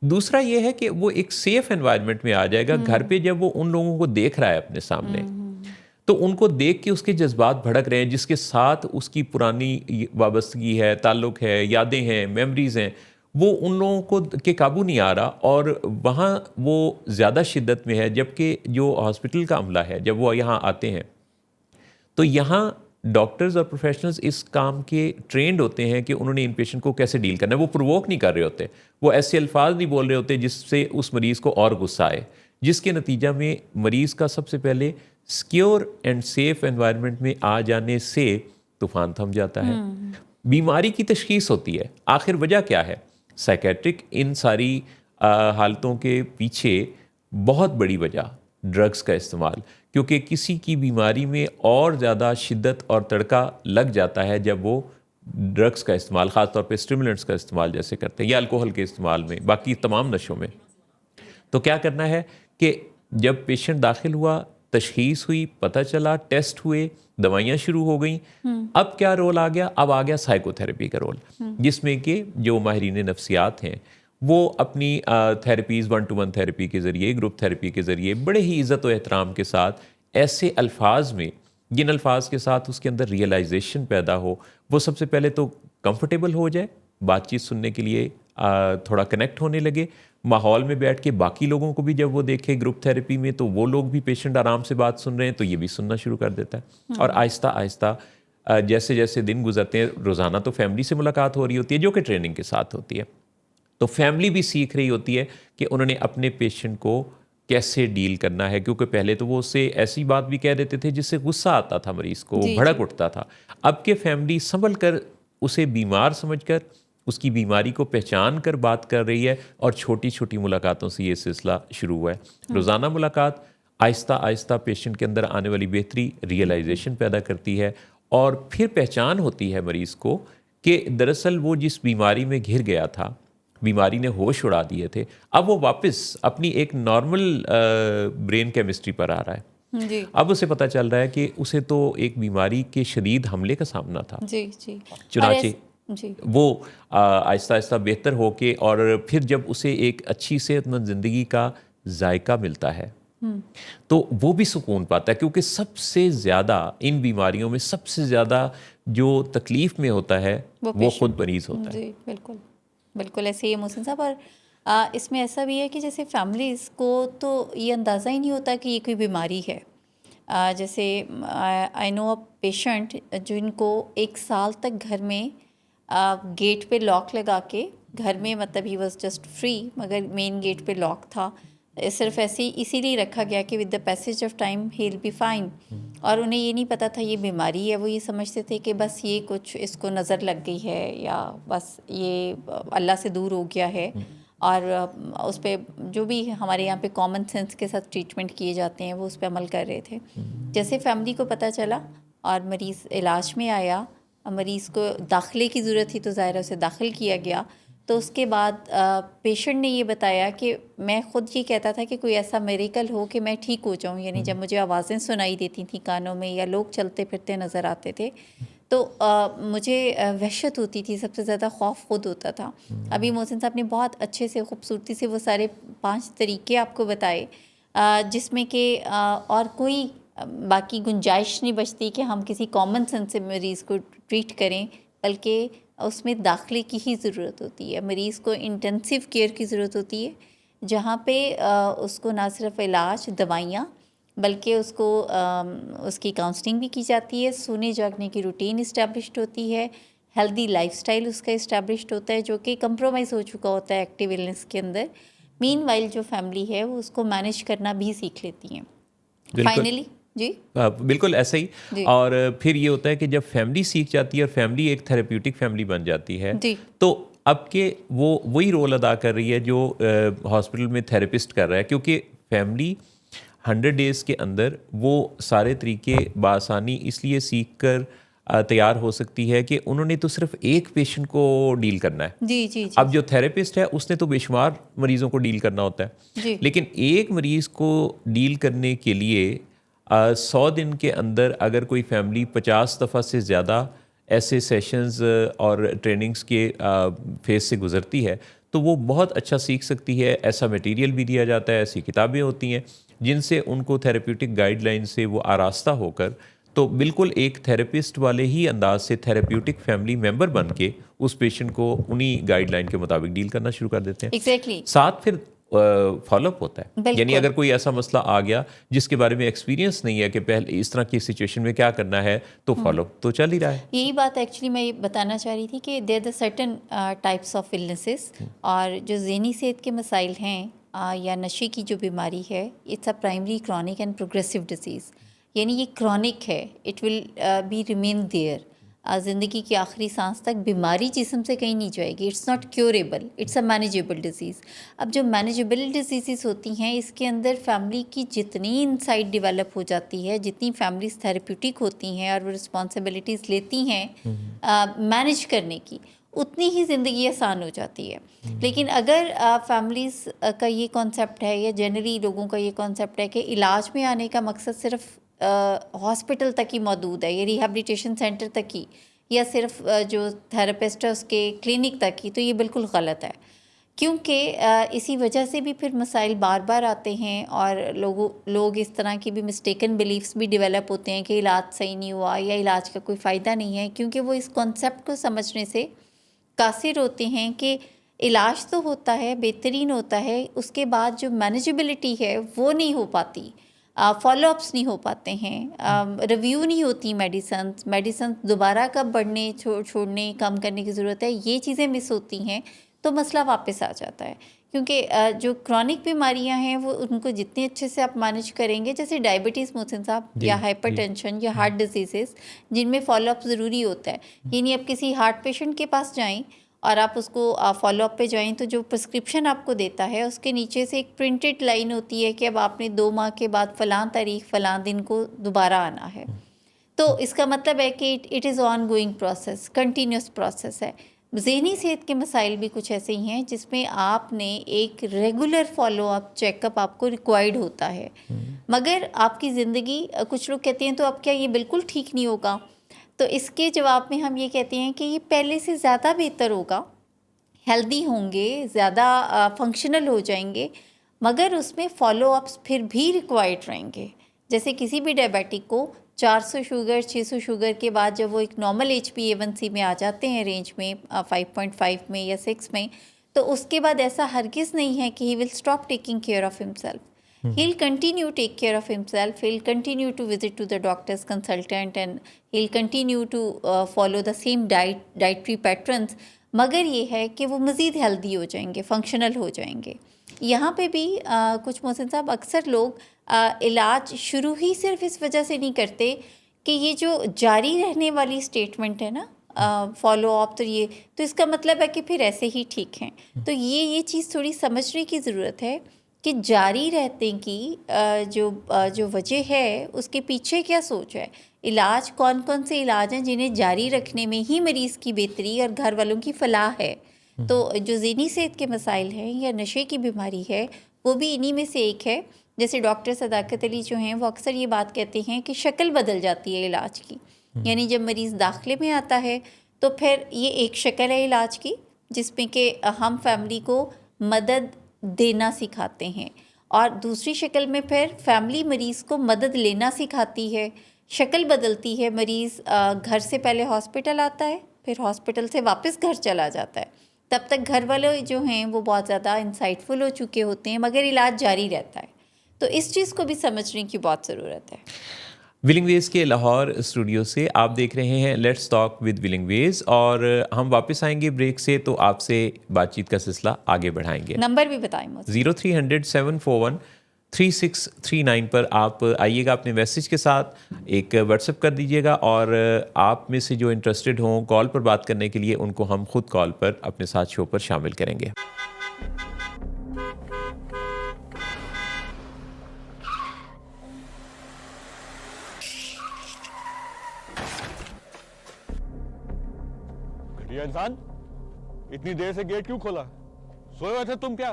दूसरा ये है कि वो एक सेफ़ एनवायरनमेंट में आ जाएगा घर पे, जब वो उन लोगों को देख रहा है अपने सामने तो उनको देख के उसके जज्बात भड़क रहे हैं, जिसके साथ उसकी पुरानी वाबस्तगी है, ताल्लुक़ है, यादें हैं, मेमोरीज़ हैं, वो उन लोगों को के काबू नहीं आ रहा और वहाँ वो ज़्यादा शिद्दत में है। जबकि जो हॉस्पिटल का अमला है, जब वो यहाँ आते हैं तो यहाँ डॉक्टर्स और प्रोफेशनल्स इस काम के ट्रेंड होते हैं कि उन्होंने इन पेशेंट को कैसे डील करना है। वो प्रोवोक नहीं कर रहे होते, वो ऐसे अल्फाज नहीं बोल रहे होते जिससे उस मरीज़ को और गुस्सा आए, जिसके नतीजा में मरीज़ का सबसे पहले सिक्योर एंड सेफ एनवायरनमेंट में आ जाने से तूफ़ान थम जाता है। बीमारी की तशख़ीस होती है, आखिर वजह क्या है। साइकेट्रिक इन सारी हालतों के पीछे बहुत बड़ी वजह ड्रग्स का इस्तेमाल, क्योंकि किसी की बीमारी में और ज़्यादा शिद्दत और तड़का लग जाता है जब वो ड्रग्स का इस्तेमाल, ख़ासतौर पे स्टिमुलेंट्स का इस्तेमाल जैसे करते हैं या अल्कोहल के इस्तेमाल में, बाकी तमाम नशों में। तो क्या करना है कि जब पेशेंट दाखिल हुआ, तशख़ीस हुई, पता चला, टेस्ट हुए, दवाइयाँ शुरू हो गई, अब क्या रोल आ गया? अब आ गया साइकोथेरेपी का रोल, जिसमें कि जो माहिरीन नफ्सियात हैं वो अपनी थेरेपीज़, 1-to-1 थेरेपी के ज़रिए, ग्रुप थेरेपी के ज़रिए बड़े ही इज़्ज़त और एहतराम के साथ ऐसे अल्फाज में, जिन अल्फाज के साथ उसके अंदर रियलाइजेशन पैदा हो, वो सबसे पहले तो कंफर्टेबल हो जाए, बातचीत सुनने के लिए थोड़ा कनेक्ट होने लगे, माहौल में बैठ के बाकी लोगों को भी जब वो देखे ग्रुप थेरेपी में तो वो लोग भी पेशेंट आराम से बात सुन रहे हैं तो ये भी सुनना शुरू कर देता है। और आहिस्ता आहिस्ता जैसे जैसे दिन गुजरते हैं, रोज़ाना तो फैमिली से मुलाकात हो रही होती है जो कि ट्रेनिंग के साथ होती है, तो फैमिली भी सीख रही होती है कि उन्होंने अपने पेशेंट को कैसे डील करना है, क्योंकि पहले तो वो उससे ऐसी बात भी कह देते थे जिससे गुस्सा आता था मरीज़ को, जी, भड़क जी। उठता था। अब के फैमिली संभल कर, उसे बीमार समझकर, उसकी बीमारी को पहचान कर बात कर रही है और छोटी छोटी मुलाकातों से ये सिलसिला शुरू हुआ है। रोज़ाना मुलाकात आहिस्ता आहिस्ता पेशेंट के अंदर आने वाली बेहतरी, रियलाइजेशन पैदा करती है और फिर पहचान होती है मरीज़ को कि दरअसल वो जिस बीमारी में घिर गया था, बीमारी ने होश उड़ा दिए थे, अब वो वापस अपनी एक नॉर्मल ब्रेन केमिस्ट्री पर आ रहा है। जी, अब उसे पता चल रहा है कि उसे तो एक बीमारी के शदीद हमले का सामना था, जी, जी। और चुनाचे जी, वो आहिस्ता आहिस्ता बेहतर होके और फिर जब उसे एक अच्छी सेहतमंद ज़िंदगी का जायका मिलता है तो वो भी सुकून पाता है, क्योंकि सबसे ज़्यादा इन बीमारियों में सबसे ज़्यादा जो तकलीफ़ में होता है वो पेशेंट खुद मरीज़ होता है। जी, बिल्कुल। बिल्कुल ऐसे ही है मोहसिन साहब। और इसमें ऐसा भी है कि जैसे फैमिलीज़ को तो ये अंदाज़ा ही नहीं होता कि ये कोई बीमारी है। जैसे आई नो अ पेशेंट जिनको 1 साल तक घर में गेट पे लॉक लगा के घर में, मतलब ही वाज जस्ट फ्री, मगर मेन गेट पे लॉक था। सिर्फ ऐसे ही इसीलिए रखा गया कि with the passage of time he will be fine. और उन्हें ये नहीं पता था ये बीमारी है, वो ये समझते थे कि बस ये कुछ इसको नज़र लग गई है या बस ये अल्लाह से दूर हो गया है। और उस पे जो भी हमारे यहाँ पे कॉमन सेंस के साथ ट्रीटमेंट किए जाते हैं वो उस पे अमल कर रहे थे। जैसे फैमिली को पता चला और मरीज़ इलाज में आया, मरीज़ को दाखिले की ज़रूरत थी तो ज़ाहिर है उसे दाखिल किया गया। तो उसके बाद पेशेंट ने ये बताया कि मैं ख़ुद ये कहता था कि कोई ऐसा मेरेकल हो कि मैं ठीक हो जाऊं, यानी जब मुझे आवाज़ें सुनाई देती थी कानों में या लोग चलते फिरते नज़र आते थे तो मुझे वहशत होती थी, सबसे ज़्यादा खौफ खुद होता था। अभी मोहसिन साहब ने बहुत अच्छे से खूबसूरती से वो सारे 5 तरीके आपको बताए, जिसमें कि और कोई बाकी गुंजाइश नहीं बचती कि हम किसी कॉमन सेंस से मरीज़ को ट्रीट करें, बल्कि उसमें दाखिले की ही ज़रूरत होती है। मरीज़ को इंटेंसिव केयर की ज़रूरत होती है, जहाँ पे उसको ना सिर्फ इलाज, दवाइयाँ, बल्कि उसको उसकी काउंसलिंग भी की जाती है, सोने जागने की रूटीन इस्टेब्लिश्ड होती है, हेल्दी लाइफस्टाइल उसका इस्टेब्लिश्ड होता है जो कि कंप्रोमाइज़ हो चुका होता है एक्टिव इलनेस के अंदर। मीनवाइल जो फैमिली है वो उसको मैनेज करना भी सीख लेती हैं। फाइनली जी, बिल्कुल ऐसा ही। जी, और फिर ये होता है कि जब फैमिली सीख जाती है और फैमिली एक थेरेप्यूटिक फैमिली बन जाती है जी, तो अब के वो वही रोल अदा कर रही है जो हॉस्पिटल में थेरेपिस्ट कर रहा है, क्योंकि फैमिली 100 डेज़ के अंदर वो सारे तरीके बासानी इसलिए सीख कर तैयार हो सकती है कि उन्होंने तो सिर्फ एक पेशेंट को डील करना है। जी, जी, जी, अब जो थेरेपिस्ट है उसने तो बेशुमार मरीज़ों को डील करना होता है, जी, लेकिन एक मरीज़ को डील करने के लिए 100 दिन के अंदर अगर कोई फैमिली 50 दफ़ा से ज़्यादा ऐसे सेशंस और ट्रेनिंग्स के फेस से गुज़रती है तो वो बहुत अच्छा सीख सकती है। ऐसा मटेरियल भी दिया जाता है, ऐसी किताबें होती हैं जिनसे उनको थेरेप्यूटिक गाइडलाइन से वो आरास्ता होकर तो बिल्कुल एक थेरेपिस्ट वाले ही अंदाज से थेरेप्यूटिक फैमिली मेंबर बन के उस पेशेंट को उन्हीं गाइडलाइन के मुताबिक डील करना शुरू कर देते हैं। एग्जैक्टली साथ फिर फॉलोअप होता है, बिल्कुल। यानी अगर कोई ऐसा मसला आ गया जिसके बारे में एक्सपीरियंस नहीं है कि पहले इस तरह की सिचुएशन में क्या करना है, तो फॉलोअप तो चल ही रहा है। यही बात एक्चुअली मैं ये बताना चाह रही थी कि there the certain types of illnesses, और जो ज़हनी सेहत के मसाइल हैं या नशे की जो बीमारी है, it's a primary chronic and progressive disease, यानी ये क्रॉनिक है, it will be remain there ज़िंदगी की आखिरी सांस तक। बीमारी जिस्म से कहीं नहीं जाएगी, it's not curable, it's a manageable disease. अब जो मैनेजेबल डिजीज़ होती हैं, इसके अंदर फैमिली की जितनी इंसाइट डेवलप हो जाती है, जितनी फैमिलीज थेरेप्यूटिक होती हैं और वो रिस्पॉन्सिबिलिटीज़ लेती हैं मैनेज करने की, उतनी ही ज़िंदगी आसान हो जाती है। लेकिन अगर फैमिलीज़ का ये कॉन्सेप्ट है या जनरली लोगों का ये कॉन्सेप्ट है कि इलाज में आने का मकसद सिर्फ हॉस्पिटल तक ही मौजूद है या रिहैबिलिटेशन सेंटर तक ही, या सिर्फ जो थेरेपिस्ट है उसके क्लिनिक तक ही, तो ये बिल्कुल गलत है। क्योंकि इसी वजह से भी फिर मसाइल बार बार आते हैं और लोग इस तरह की भी मिस्टेकन बिलीफ्स भी डेवलप होते हैं कि इलाज सही नहीं हुआ या इलाज का कोई फ़ायदा नहीं है, क्योंकि वो इस कॉन्सेप्ट को समझने से कासिर होते हैं कि इलाज तो होता है, बेहतरीन होता है, उसके बाद जो मैनेजेबिलिटी है वो नहीं हो पाती, फॉलोअप्स नहीं हो पाते हैं, रिव्यू नहीं होती मेडिसन दोबारा कब बढ़ने छोड़ने कम करने की ज़रूरत है, ये चीज़ें मिस होती हैं, तो मसला वापस आ जाता है। क्योंकि जो क्रॉनिक बीमारियां हैं वो उनको जितने अच्छे से आप मैनेज करेंगे, जैसे डायबिटीज़ मोहसिन साहब, या हाइपरटेंशन या हार्ट डिजीज़ेस, जिनमें फॉलोअप ज़रूरी होता है। यानी आप किसी हार्ट पेशेंट के पास जाएं और आप उसको फॉलोअप पे जाएं, तो जो प्रिस्क्रिप्शन आपको देता है उसके नीचे से एक प्रिंटेड लाइन होती है कि अब आपने 2 माह के बाद फ़लाँ तारीख फ़लाँ दिन को दोबारा आना है। तो इसका मतलब है कि it is on going process, continuous process है। ज़हनी सेहत के मसाइल भी कुछ ऐसे ही हैं जिसमें आपने एक रेगुलर फॉलोअप चेकअप आपको रिक्वायर्ड होता है। मगर आपकी ज़िंदगी, कुछ लोग कहते हैं तो अब क्या ये बिल्कुल ठीक नहीं होगा, तो इसके जवाब में हम ये कहते हैं कि ये पहले से ज़्यादा बेहतर होगा, हेल्दी होंगे, ज़्यादा फंक्शनल हो जाएंगे, मगर उसमें फॉलोअप्स फिर भी रिक्वायर्ड रहेंगे। जैसे किसी भी डायबिटिक को 400 शुगर 600 शुगर के बाद जब वो एक नॉर्मल HbA1c में आ जाते हैं रेंज में 5.5 में या 6 में, तो उसके बाद ऐसा हरगिज़ नहीं है कि he will stop taking care of himself. He'll continue take care of himself, he'll continue to visit to the doctor's consultant and he'll continue to follow the same dietary patterns, मगर ये है कि वो मज़ीद हेल्दी हो जाएंगे, functional हो जाएंगे। यहाँ पे भी कुछ मोहसिन साहब, अक्सर लोग इलाज शुरू ही सिर्फ इस वजह से नहीं करते कि ये जो जारी रहने वाली स्टेटमेंट है ना, फॉलो अप, तो इसका मतलब है कि फिर ऐसे ही ठीक हैं। तो ये चीज़ थोड़ी समझने की ज़रूरत है कि जारी रहते की जो वजह है उसके पीछे क्या सोच है। इलाज कौन कौन से इलाज हैं जिन्हें जारी रखने में ही मरीज़ की बेहतरी और घर वालों की फलाह है। तो जो ज़हनी सेहत के मसाइल हैं या नशे की बीमारी है, वो भी इन्हीं में से एक है। जैसे डॉक्टर सदाकत अली जो हैं वो अक्सर ये बात कहते हैं कि शक्ल बदल जाती है इलाज की, यानी जब मरीज़ दाखिले में आता है तो फिर ये एक शक्ल है इलाज की जिसमें कि हम फैमिली को मदद देना सिखाते हैं, और दूसरी शक्ल में फिर फैमिली मरीज़ को मदद लेना सिखाती है। शक्ल बदलती है, मरीज़ घर से पहले हॉस्पिटल आता है, फिर हॉस्पिटल से वापस घर चला जाता है। तब तक घर वाले जो हैं वो बहुत ज़्यादा इंसाइटफुल हो चुके होते हैं, मगर इलाज जारी रहता है। तो इस चीज़ को भी समझने की बहुत ज़रूरत है। विलिंग वेज के लाहौर स्टूडियो से आप देख रहे हैं let's talk with Willing Ways, और हम वापस आएंगे ब्रेक से तो आपसे बातचीत का सिलसिला आगे बढ़ाएंगे। नंबर भी बताएं मुझे। 0300-741-3639 पर आप आइएगा अपने मैसेज के साथ, एक व्हाट्सएप कर दीजिएगा, और आप में से जो इंटरेस्टेड हों कॉल पर बात करने के लिए, उनको हम खुद कॉल पर अपने साथ शो पर शामिल करेंगे। ये इंसान इतनी देर से गेट क्यों खोला? सोए हुए थे तुम क्या?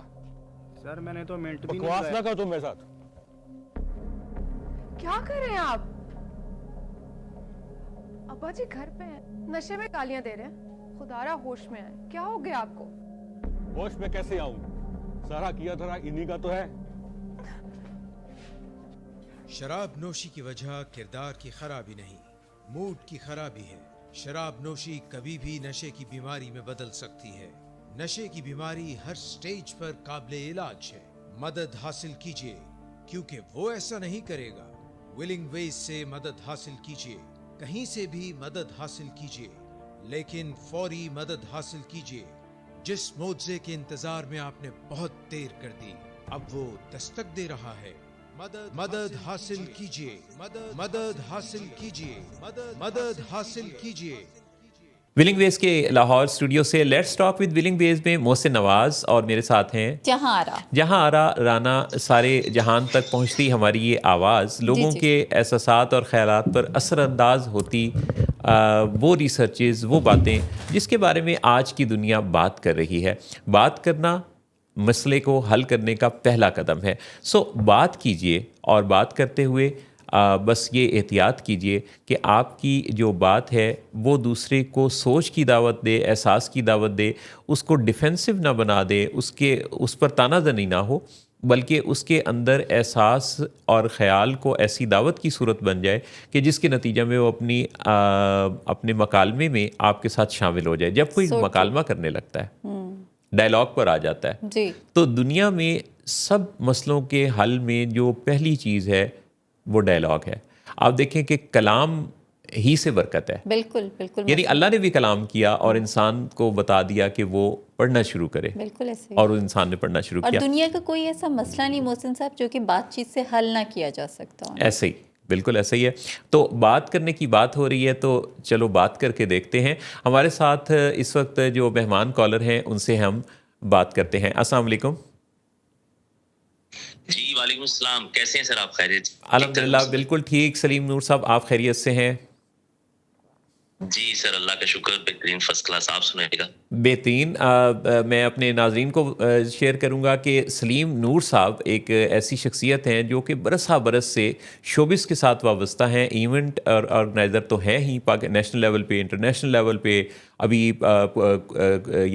सर मैंने तो मिनट भी बकवास ना करो तुम मेरे साथ। क्या कर रहे हैं आप? अब्बा जी घर पे हैं, नशे में गालियां दे रहे हैं। खुदारा होश में है, क्या हो गया आपको? होश में कैसे आऊं? सारा किया धरा इन्हीं का तो है। शराब नोशी की वजह किरदार की खराबी नहीं, मूड की खराबी है। शराब नोशी कभी भी नशे की बीमारी में बदल सकती है। नशे की बीमारी हर स्टेज पर काबिल इलाज है। मदद हासिल कीजिए, क्योंकि वो ऐसा नहीं करेगा। विलिंग वेज से मदद हासिल कीजिए, कहीं से भी मदद हासिल कीजिए, लेकिन फौरी मदद हासिल कीजिए। जिस मुआवजे के इंतजार में आपने बहुत देर कर दी, अब वो दस्तक दे रहा है। मदद हासिल कीजिए, मदद हासिल कीजिए, मदद हासिल कीजिए। विलिंग वेज के लाहौर स्टूडियो से let's talk with Willing Ways में मोहसिन नवाज और मेरे साथ हैं जहां आरा राना। सारे जहान तक पहुंचती हमारी ये आवाज़ लोगों के एहसासात और ख़यालात पर असरअंदाज होती, वो रिसर्चेस, वो बातें जिसके बारे में आज की दुनिया बात कर रही है। बात करना मसले को हल करने का पहला कदम है। सो बात कीजिए, और बात करते हुए बस ये एहतियात कीजिए कि आपकी जो बात है वो दूसरे को सोच की दावत दे, एहसास की दावत दे, उसको डिफेंसिव ना बना दे, उस पर तानाज़नी ना हो, बल्कि उसके अंदर एहसास और ख़याल को ऐसी दावत की सूरत बन जाए कि जिसके नतीजा में वो अपने मकालमे में आपके साथ शामिल हो जाए। जब कोई मकालमा करने लगता है, डायलॉग पर आ जाता है, तो दुनिया में सब मसलों के हल में जो पहली चीज़ है वो डायलॉग है। आप देखें कि कलाम ही से बरकत है। बिल्कुल बिल्कुल। यानी अल्लाह ने भी कलाम किया और इंसान को बता दिया कि वो पढ़ना शुरू करे। बिल्कुल ऐसे। और उस इंसान ने पढ़ना शुरू किया। और दुनिया का कोई ऐसा मसला नहीं मोहसिन साहब जो कि बातचीत से हल ना किया जा सकता हो। ऐसे ही, बिल्कुल ऐसे ही है। तो बात करने की बात हो रही है, तो चलो बात करके देखते हैं। हमारे साथ इस वक्त जो मेहमान कॉलर हैं उनसे हम बात करते हैं। अस्सलाम वालेकुम। जी वालेकुम सलाम, कैसे हैं सर आप? खैरियत? अल्हम्दुलिल्लाह बिल्कुल ठीक। सलीम नूर साहब, आप खैरियत से हैं? जी सर, अल्लाह का शुक्र, बेहतरीन, फर्स्ट क्लास। आप सुनाइएगा। बेहतरीन। मैं अपने नाजरीन को शेयर करूंगा कि सलीम नूर साहब एक ऐसी शख्सियत हैं जो कि बरसा बरस से शोबिस के साथ वाबस्ता हैं। इवेंट और ऑर्गेनाइज़र तो हैं ही, नेशनल लेवल पे, इंटरनेशनल लेवल पे। अभी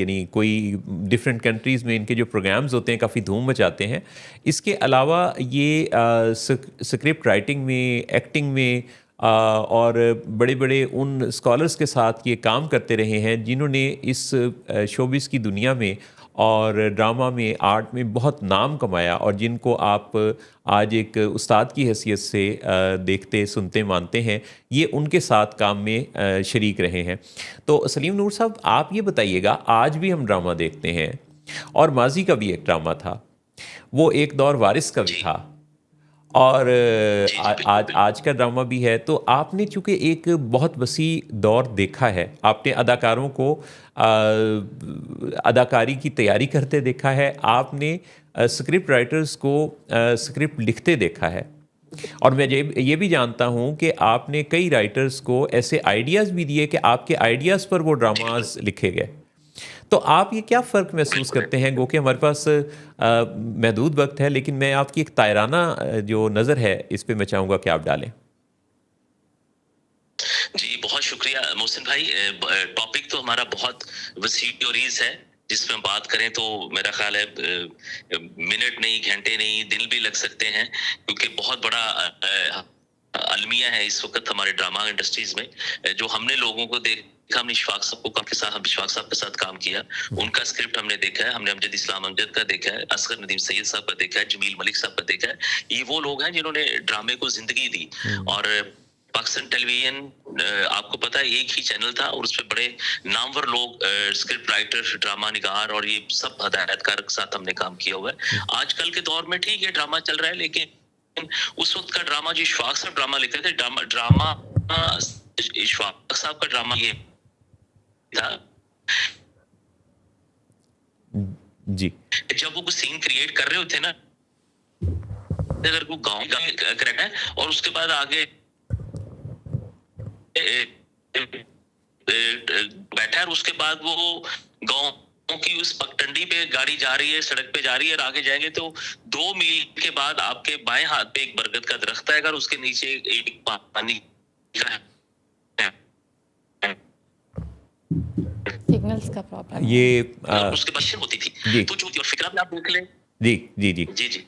यानी कोई डिफरेंट कंट्रीज़ में इनके जो प्रोग्राम्स होते हैं काफ़ी धूम मचाते हैं। इसके अलावा ये स्क्रिप्ट राइटिंग में, एक्टिंग में और बड़े बड़े उन स्कॉलर्स के साथ ये काम करते रहे हैं जिन्होंने इस शोबिस की दुनिया में और ड्रामा में, आर्ट में बहुत नाम कमाया, और जिनको आप आज एक उस्ताद की हैसियत से देखते, सुनते, मानते हैं। ये उनके साथ काम में शरीक रहे हैं। तो सलीम नूर साहब, आप ये बताइएगा, आज भी हम ड्रामा देखते हैं और माजी का भी एक ड्रामा था, वो एक दौर वारिस का भी था, और आज का ड्रामा भी है। तो आपने चूँकि एक बहुत वसी दौर देखा है, आपने अदाकारों को अदाकारी की तैयारी करते देखा है, आपने स्क्रिप्ट राइटर्स को स्क्रिप्ट लिखते देखा है, और मैं ये भी जानता हूँ कि आपने कई राइटर्स को ऐसे आइडियाज़ भी दिए कि आपके आइडियाज़ पर वो ड्रामाज लिखे गए। तो आप ये क्या फ़र्क महसूस करते हैं? गो कि हमारे पास महदूद वक्त है, लेकिन मैं आपकी एक तायराना जो नज़र है इस पे मैं चाहूँगा कि आप डालें। जी बहुत शुक्रिया मोहसिन भाई। टॉपिक तो हमारा बहुत वसी और ईज़ है, जिसमें बात करें तो मेरा ख्याल है मिनट नहीं, घंटे नहीं, दिन भी लग सकते हैं, क्योंकि बहुत बड़ा अलमिया है इस वक्त हमारे ड्रामा इंडस्ट्रीज में। जो हमने लोगों को देखा, हमने इशफाक साहब के साथ काम किया, उनका स्क्रिप्ट हमने देखा है, हमने अमजद इस्लाम अमजद का देखा है, असगर नदीम सैयद साहब का देखा है, जमील मलिक साहब का देखा है। ये वो लोग हैं जिन्होंने ड्रामे को जिंदगी दी। और पाकिस्तान टेलीविजन आपको पता है एक ही चैनल था, और उस पर बड़े नामवर लोग, स्क्रिप्ट राइटर, ड्रामा निगार और ये सब हदायतकार के साथ हमने काम किया हुआ है। आजकल के दौर में ठीक है ड्रामा चल रहा है, लेकिन उस वक्त का ड्रामा जो इशफाक साहब ड्रामा लिखते थे, ड्रामा इशफाक साहब का ड्रामा ये था जी, जब वो कुछ सीन क्रिएट कर रहे होते ना, अगर कोई गाँव का करेक्ट है, और उसके बाद आगे बैठा है, उसके बाद वो गाँव की उस पगडंडी पे गाड़ी जा रही है, सड़क पे जा रही है, और आगे जाएंगे तो 2 मील के बाद आपके बाएं हाथ पे एक बरगद का दरख्त है, अगर उसके नीचे एक पानी का सिग्नल्स का प्रॉब्लम ये उसके बाद होती थी, तो जो फिक्रा भी आप देख लें। जी जी जी जी जी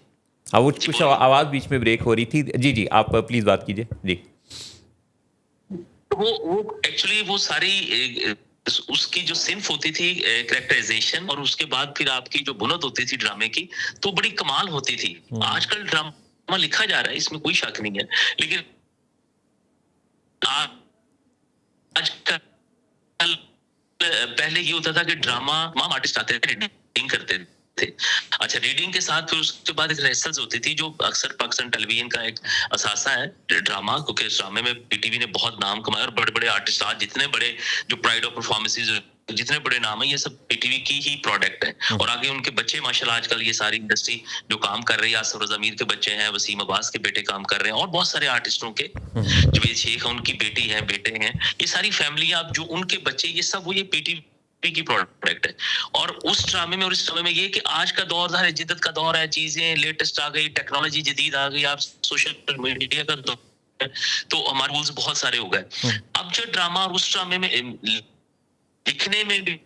हाँ, वो जी, कुछ बोलिए। आवाज़ बीच में ब्रेक हो रही थी। जी, जी, आप प्लीज़ बात कीजिए। जी। तो वो एक्चुअली वो सारी उसकी जो सिंफ होती थी कैरेक्टराइजेशन, और उसके बाद फिर आपकी जो बुनत होती थी ड्रामे की, तो बड़ी कमाल होती थी। आजकल ड्रामा लिखा जा रहा है, इसमें कोई शक नहीं है, लेकिन आजकल पहले ये होता था कि ड्रामा तमाम आर्टिस्ट आते थे, रीडिंग करते थे। अच्छा, रीडिंग के साथ फिर उसके बाद एक रिहर्सल्स होती थी, जो अक्सर पाकिस्तान टेलीविजन का एक असासा है ड्रामा, क्योंकि इस ड्रामे में पीटीवी ने बहुत नाम कमाया, और बड़े बड़े आर्टिस्ट आज जितने बड़े जो प्राइड ऑफ परफॉर्मेंसेज, जितने बड़े नाम है, ये सब पीटीवी की ही प्रोडक्ट है। और आगे उनके बच्चे माशाल्लाह आजकल ये सारी इंडस्ट्री जो काम कर रही है, आसफ अमीर के बच्चे हैं, वसीम अब्बास के बेटे काम कर रहे हैं, और बहुत सारे आर्टिस्टों के, जवेद शेख है उनकी बेटी है, बेटे हैं, ये सारी फैमिलियां, जो उनके बच्चे, ये सब वो ये पीटीवी की प्रोडक्ट है। और उस ड्रामे में और इस ड्रामे में ये कि आज का दौर है, जिद्दत का दौर है, चीजें लेटेस्ट आ गई, टेक्नोलॉजी जदीद आ गई, आप सोशल मीडिया का दौर है, तो हमारे रूल्स बहुत सारे हो गए। अब जो ड्रामा और उस ड्रामे में लिखने में भी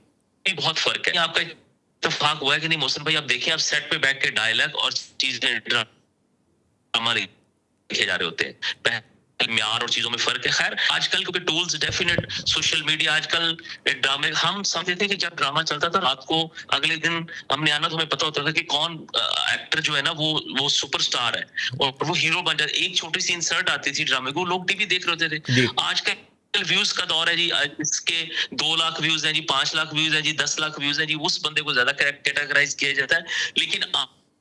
बहुत फर्क है। आपका इत्तेफाक हुआ है कि नहीं मोहसिन भाई? आप देखिए, आप सेट पे बैठ के डायलॉग और चीजें ड्रामा लिखे जा रहे होते हैं, पहले म्यार और चीजों में फर्क है। खैर, आजकल क्योंकि टूल्स डेफिनेट, सोशल मीडिया, आजकल ड्रामे, हम समझते थे कि जब ड्रामा चलता था रात को, अगले दिन हमने आना तो हमें पता होता था कि कौन एक्टर जो है ना वो सुपरस्टार है, और वो हीरो बन जाता। एक छोटी सी इंसर्ट आती थी ड्रामे को, लोग टीवी देख रहे होते थे। आज का व्यूज का दौर है जी, इसके 2 लाख व्यूज हैं जी, 5 लाख व्यूज हैं जी, 10 लाख व्यूज हैं जी, उस बंदे को ज्यादा कैटेगराइज किया जाता है। लेकिन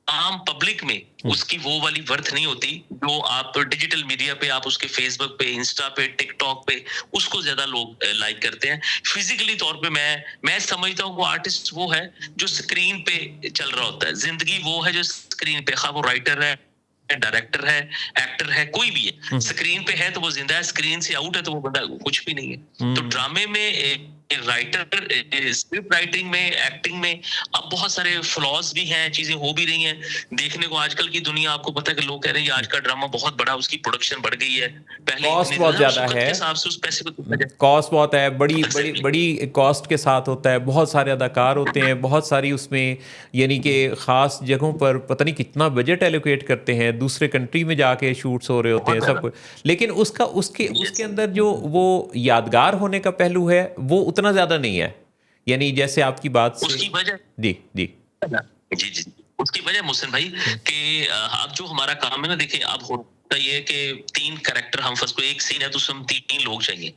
आम पब्लिक में उसकी वो वाली वर्थ नहीं होती जो आप डिजिटल मीडिया पे, आप उसके फेसबुक पे, इंस्टा पे, टिकटॉक पे, उसको ज्यादा लोग लाइक करते हैं। फिजिकली तौर पे मैं समझता हूँ वो आर्टिस्ट वो है जो स्क्रीन पे चल रहा होता है, जिंदगी वो है जो स्क्रीन पे, खा वो राइटर है, डायरेक्टर है, एक्टर है, कोई भी है, स्क्रीन पे है तो वो जिंदा है, स्क्रीन से आउट है तो वो बंदा कुछ भी नहीं है। तो ड्रामे में राइटर, स्क्रिप्ट राइटिंग में, एक्टिंग में अब बहुत सारे फ्लॉज भी हैं, चीजें हो भी रही हैं देखने को। आजकल की दुनिया, आपको पता है कि लोग कह रहे हैं आज का ड्रामा बहुत बड़ा, उसकी प्रोडक्शन बढ़ गई है, पहले कॉस्ट बहुत ज्यादा है, हिसाब से उस पैसे को कॉस्ट बहुत है, बड़ी बड़ी बड़ी कॉस्ट के साथ होता है, बहुत सारे अदाकार होते हैं, बहुत सारी उसमें यानी कि ख़ास जगहों पर पता नहीं कितना बजट एलोकेट करते हैं, दूसरे कंट्री में जाके शूट्स हो रहे होते हैं, सब कुछ। लेकिन उसके अंदर जो वो यादगार होने का पहलू है वो उतना ज़्यादा नहीं है। यानी जैसे आपकी बात से उसकी वजह जी जी जी उसकी वजह मोहसिन भाई कि अब जो हमारा काम है ना, देखिए अब होता ये है कि 3 कैरेक्टर, हम फर्स्ट को एक सीन है तो उसमें 3 लोग चाहिए,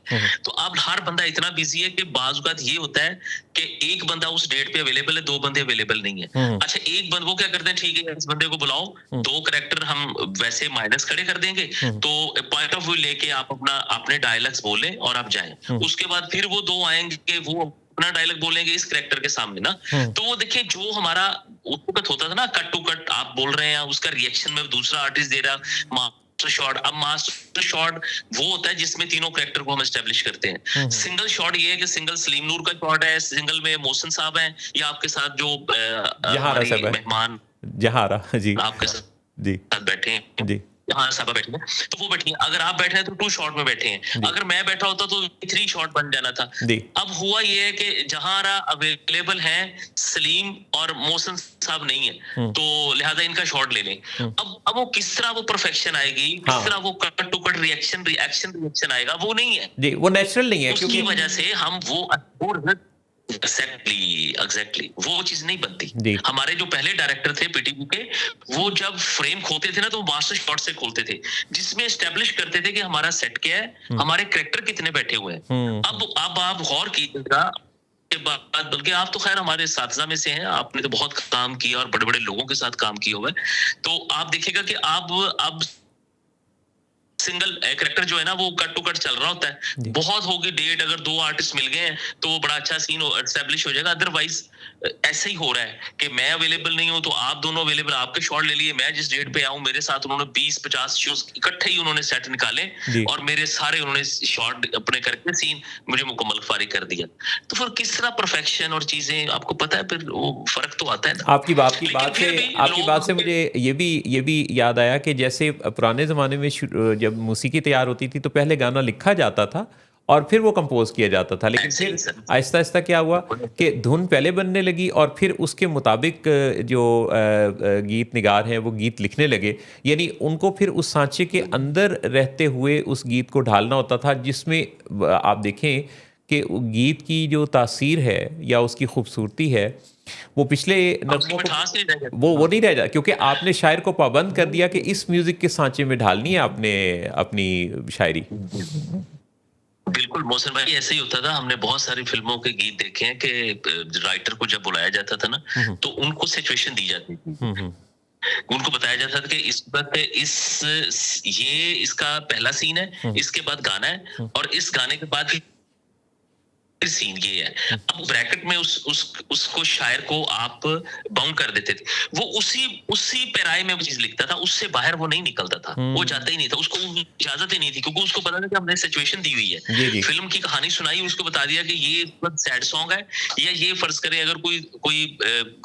तो अब हर बंदा इतना बिजी है कि बाज़ औक़ात ये होता है कि एक बंदा उस डेट पे अवेलेबल है, 2 बंदे अवेलेबल नहीं है। अच्छा, एक बंद वो क्या करते हैं, ठीक है इस बंदे को बुलाओ, 2 कैरेक्टर हम वैसे माइनस खड़े कर देंगे, तो पॉइंट ऑफ व्यू लेके आप अपने डायलॉग्स बोलें और आप जाएं। उसके बाद फिर वो 2 आएंगे, वो अपना डायलॉग बोलेंगे इस कैरेक्टर के सामने ना, तो वो देखिए जो हमारा उत्कट होता था ना, कट टू कट आप बोल रहे हैं, उसका रिएक्शन में दूसरा आर्टिस्ट दे रहा, मास्टर शॉट। अब मास्टर शॉट वो होता है जिसमें तीनों कैरेक्टर को हम एस्टेब्लिश करते हैं। सिंगल शॉट ये है कि सिंगल सलीम नूर का शॉट है, सिंगल में मोहसिन साहब हैं, या आपके साथ जो मेहमान जहारा जी आपके साथ जी बैठे हैं जी, हाँ साहब बैठे हैं, तो वो बैठे हैं। अगर आप बैठे हैं तो 2 शॉट में बैठे हैं, अगर मैं बैठा होता तो 3 शॉट बन जाना था। अब हुआ ये है कि जहारा अवेलेबल है, सलीम और मोहसिन साहब नहीं है, तो लिहाजा इनका शॉट ले लें। अब वो किस तरह वो परफेक्शन आएगी, किस तरह वो कट टू कट रिएक्शन आएगा, वो नहीं है जी, वो नेचुरल नहीं है। उसकी वजह से हम वो एग्जैक्टली वो चीज नहीं बनती। हमारे जो पहले डायरेक्टर थे पीटीवी के, वो जब फ्रेम खोलते थे ना तो मास्टर शॉट से खोलते थे, जिसमें एस्टेब्लिश करते थे कि हमारा सेट क्या है, हमारे कैरेक्टर कितने बैठे हुए हैं। अब आप गौर कीजिएगा के बाद, बल्कि आप तो खैर हमारे साथी में से हैं, आपने तो बहुत काम किया और बड़े बड़े लोगों के साथ काम किया हुआ है, तो आप देखिएगा कि अब सिंगल कैरेक्टर जो है ना वो कट टू कट चल रहा होता है। बहुत होगी डेट, अगर 2 आर्टिस्ट मिल गए हैं तो वो बड़ा अच्छा सीन एस्टेब्लिश हो जाएगा। अदरवाइज ऐसे ही हो रहा है कि मैं अवेलेबल नहीं हूं तो आप दोनों अवेलेबल, आपके शॉट ले लिए, मैं जिस डेट पे आऊं मेरे साथ उन्होंने 20-50 शोज इकट्ठे ही उन्होंने सेट निकाले और मेरे सारे उन्होंने शॉट अपने करके सीन मुझे मुकम्मल फारिग कर दिया। तो फिर किस तरह परफेक्शन और चीजें आपको पता है, फिर वो फर्क तो आता है ना। आपकी बात से मुझे ये भी याद आया कि जैसे पुराने ज़माने में जब मौसीकी तैयार होती थी तो पहले गाना लिखा जाता था और फिर वो कंपोज किया जाता था। लेकिन सही फिर सर। आहिस्ता आहिस्ता क्या हुआ कि धुन पहले बनने लगी और फिर उसके मुताबिक जो गीत निगार हैं वो गीत लिखने लगे। यानी उनको फिर उस सांचे के अंदर रहते हुए उस गीत को ढालना होता था, जिसमें आप देखें कि गीत की जो तासीर है या उसकी खूबसूरती है वो पिछले नगमों मिठास नहीं रह को जाती। वो नहीं रह जाता, क्योंकि आपने शायर को पाबंद कर दिया कि इस म्यूज़िक के सांचे में ढालनी है आपने अपनी शायरी। बिल्कुल मोहसिन भाई, ऐसे ही होता था। हमने बहुत सारी फिल्मों के गीत देखे हैं कि राइटर को जब बुलाया जाता था ना, तो उनको सिचुएशन दी जाती थी। उनको बताया जाता था कि इस वक्त ये इसका पहला सीन है, इसके बाद गाना है, और इस गाने के बाद सीन ये है। अब ब्रैकेट में उसको शायर को आप बाउंड कर देते थे। वो उसी पैराए में वो चीज लिखता था, उससे बाहर वो नहीं निकलता था, वो जाता ही नहीं था, उसको इजाजत ही नहीं थी, क्योंकि उसको पता था कि हमने सिचुएशन दी हुई है, फिल्म की कहानी सुनाई, उसको बता दिया कि ये सैड सॉन्ग है, या ये फर्ज करें अगर कोई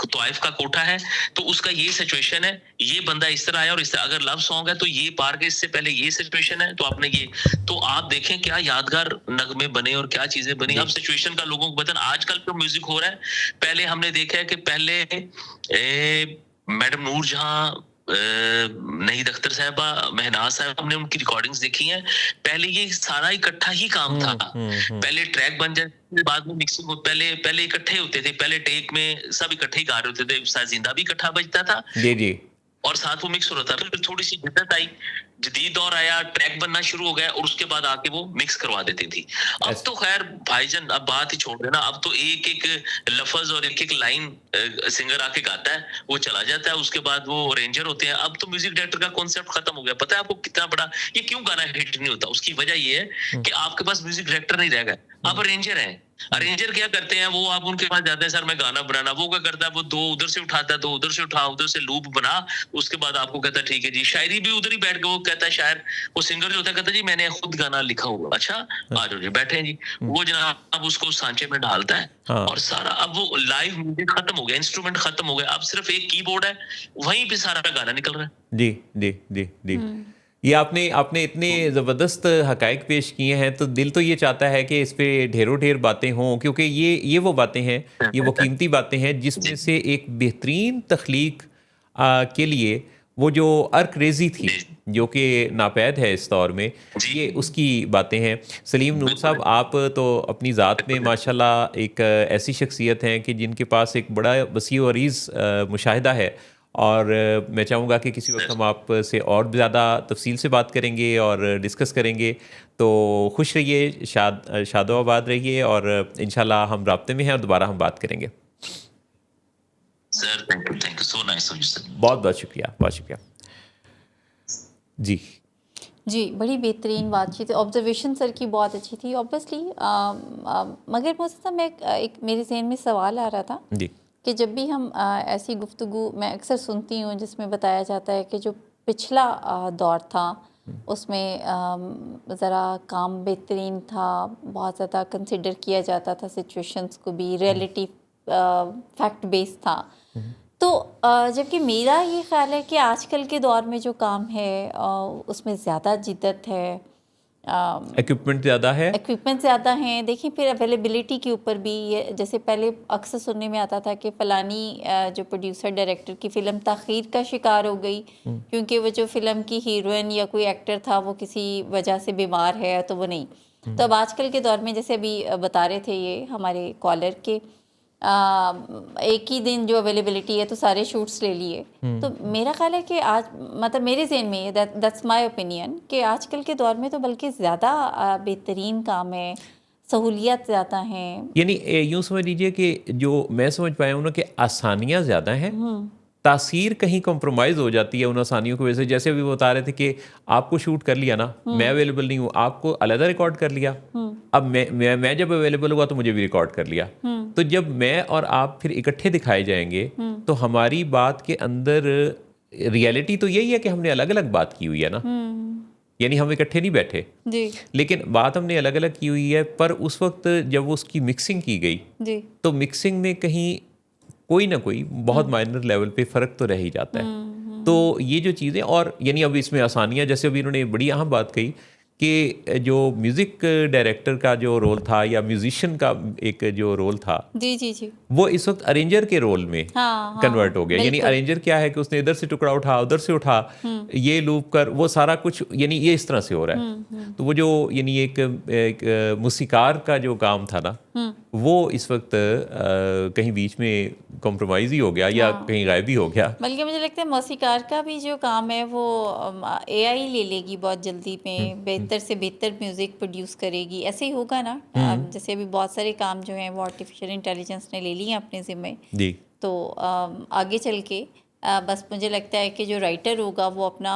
तोइफ का कोठा है तो उसका ये सिचुएशन है, ये बंदा इस तरह आया, और इस तरह अगर लव सॉन्ग है तो ये पार के इससे पहले ये सिचुएशन है, तो आपने ये, तो आप देखें क्या यादगार नगमे बने और क्या चीजें बनी। अब सिचुएशन का लोगों को बताना। आजकल जो म्यूजिक हो रहा है, पहले हमने देखा है कि पहले मैडम नूर जहां, नहीद अख्तर साहबा, महनाज साहब, हमने उनकी रिकॉर्डिंग्स देखी हैं। पहले ये सारा इकट्ठा ही काम था। पहले ट्रैक बन जाए, बाद में मिक्सिंग हो, पहले इकट्ठे होते थे, पहले टेक में सब इकट्ठे ही गा रहे होते थे, साथ जिंदा भी इकट्ठा बजता था जी जी, और साथ वो मिक्स हो रहा था। फिर थोड़ी सी जिद्दत आई, जदीद दौर आया, ट्रैक बनना शुरू हो गया, और उसके बाद आके वो मिक्स करवा देती थी। अब तो खैर भाईजान, अब बात ही छोड़ देना, अब तो एक एक लफ्ज और एक एक लाइन सिंगर आके गाता है, वो चला जाता है, उसके बाद वो अरेंजर होते हैं। अब तो म्यूजिक डायरेक्टर का कॉन्सेप्ट खत्म हो गया। पता है आपको कितना बड़ा, ये क्यों गाना हिट नहीं होता? उसकी वजह ये है कि आपके पास म्यूजिक डायरेक्टर नहीं रह गया, अब अरेंजर है। अरेंजर क्या करते हैं, वो आप उनके पास जाते हैं, सर मैं गाना बनाना, वो क्या करता है, वो दो उधर से उठाता है, दो उधर से उठा, उधर से लूप बना, उसके बाद आपको कहता है ठीक है जी। शायरी भी उधर ही बैठ के वो कहता है, शायर वो सिंगर जो होता है कहता है जी मैंने खुद गाना लिखा हुआ। अच्छा आ जाओ जी, बैठे हैं जी। वो जनाब अब उसको सांचे में डालता है, और सारा, अब वो लाइव म्यूजिक खत्म हो गया, इंस्ट्रूमेंट खत्म हो गया, अब सिर्फ एक कीबोर्ड है, वहीं पे सारा गाना निकल रहा है। जी जी जी जी। ये आपने इतने ज़बरदस्त हकायक पेश किए हैं, तो दिल तो ये चाहता है कि इस पे ढेरों ढेर बातें हों, क्योंकि ये वो बातें हैं, ये वो कीमती बातें हैं जिसमें से एक बेहतरीन तख्लीक के लिए वो जो अर्क रेजी थी, जो कि नापैद है इस दौर में, ये उसकी बातें हैं। सलीम नूर साहब, आप तो अपनी ज़ात में माशाल्लाह एक ऐसी शख्सियत हैं कि जिनके पास एक बड़ा वसी व अरीज़ मुशाहिदा है, और मैं चाहूँगा कि किसी वक्त हम आपसे और ज़्यादा तफसील से बात करेंगे और डिस्कस करेंगे। तो खुश रहिए, शादो आबाद रहिए, और इंशाल्लाह हम राब्ते में हैं और दोबारा हम बात करेंगे। Sir thank you, so nice of you sir. बहुत बहुत शुक्रिया, बहुत शुक्रिया जी। जी, बड़ी बेहतरीन बातचीत, ऑब्जर्वेशन सर की बहुत अच्छी थी ऑब्वियसली। मगर मोहसिन साहब, मैं एक मेरे जहन में सवाल आ रहा था जी कि जब भी हम ऐसी गुफ्तगू मैं अक्सर सुनती हूँ जिसमें बताया जाता है कि जो पिछला दौर था उसमें ज़रा काम बेहतरीन था, बहुत ज़्यादा कंसिडर किया जाता था सिचुएशंस को भी, रियलिटी फैक्ट बेस्ड था। तो जबकि मेरा ये ख्याल है कि आजकल के दौर में जो काम है उसमें ज़्यादा जिद्दत है, इक्विपमेंट ज़्यादा हैं। देखिए फिर अवेलेबिलिटी के ऊपर भी, जैसे पहले अक्सर सुनने में आता था कि फ़लानी जो प्रोड्यूसर डायरेक्टर की फ़िल्म ताख़ीर का शिकार हो गई क्योंकि वो जो फ़िल्म की हीरोइन या कोई एक्टर था वो किसी वजह से बीमार है, तो वो नहीं। तो अब आजकल के दौर में, जैसे अभी बता रहे थे ये हमारे कॉलर के, एक ही दिन जो अवेलेबिलिटी है तो सारे शूट्स ले लिए। तो मेरा ख्याल है कि आज, मतलब मेरे ज़हन में, दैट्स माय ओपिनियन, कि आजकल के दौर में तो बल्कि ज़्यादा बेहतरीन काम है, सहूलियत ज़्यादा हैं। यानी यूँ समझ लीजिए कि जो मैं समझ पाया हूँ ना कि आसानियाँ ज़्यादा हैं, तासीर कहीं कॉम्प्रोमाइज़ हो जाती है उन आसानियों की वजह से। जैसे अभी बता रहे थे कि आपको शूट कर लिया ना, मैं अवेलेबल नहीं हूँ, आपको अलग रिकॉर्ड कर लिया, अब मैं जब अवेलेबल हुआ तो मुझे भी रिकॉर्ड कर लिया। तो जब मैं और आप फिर इकट्ठे दिखाए जाएंगे तो हमारी बात के अंदर रियलिटी तो यही है कि हमने अलग अलग बात की हुई है ना, यानी हम इकट्ठे नहीं बैठे जी, लेकिन बात हमने अलग अलग की हुई है। पर उस वक्त जब उसकी मिक्सिंग की गई जी, तो मिक्सिंग में कहीं कोई ना कोई बहुत माइनर लेवल पे फ़र्क तो रह ही जाता है। तो ये जो चीज़ें, और यानी अब इसमें आसानियाँ, जैसे अभी इन्होंने बड़ी अहम बात कही कि जो म्यूज़िक डायरेक्टर का जो रोल था या म्यूजिशियन का एक जो रोल था, जी जी जी, वो इस वक्त अरेंजर के रोल में हाँ हाँ, कन्वर्ट हो गया। यानी बिल्कुल। अरेंजर क्या है कि उसने इधर से टुकड़ा उठा, उधर से उठा, ये लूप कर, वो सारा कुछ यानी ये इस तरह से हो रहा है। तो वो जो यानी एक मूसीकार का जो काम था ना, वो इस वक्त कहीं बीच में कॉम्प्रोमाइज़ ही हो गया या कहीं गायब ही हो गया। बल्कि मुझे लगता है मौसीकार का भी जो काम है वो एआई ले लेगी बहुत जल्दी में, बेहतर से बेहतर म्यूज़िक प्रोड्यूस करेगी, ऐसे ही होगा ना। जैसे अभी बहुत सारे काम जो हैं वो आर्टिफिशियल इंटेलिजेंस ने ले लिए हैं अपने ज़िम्मे, जी, तो आगे चल के बस मुझे लगता है कि जो राइटर होगा वो अपना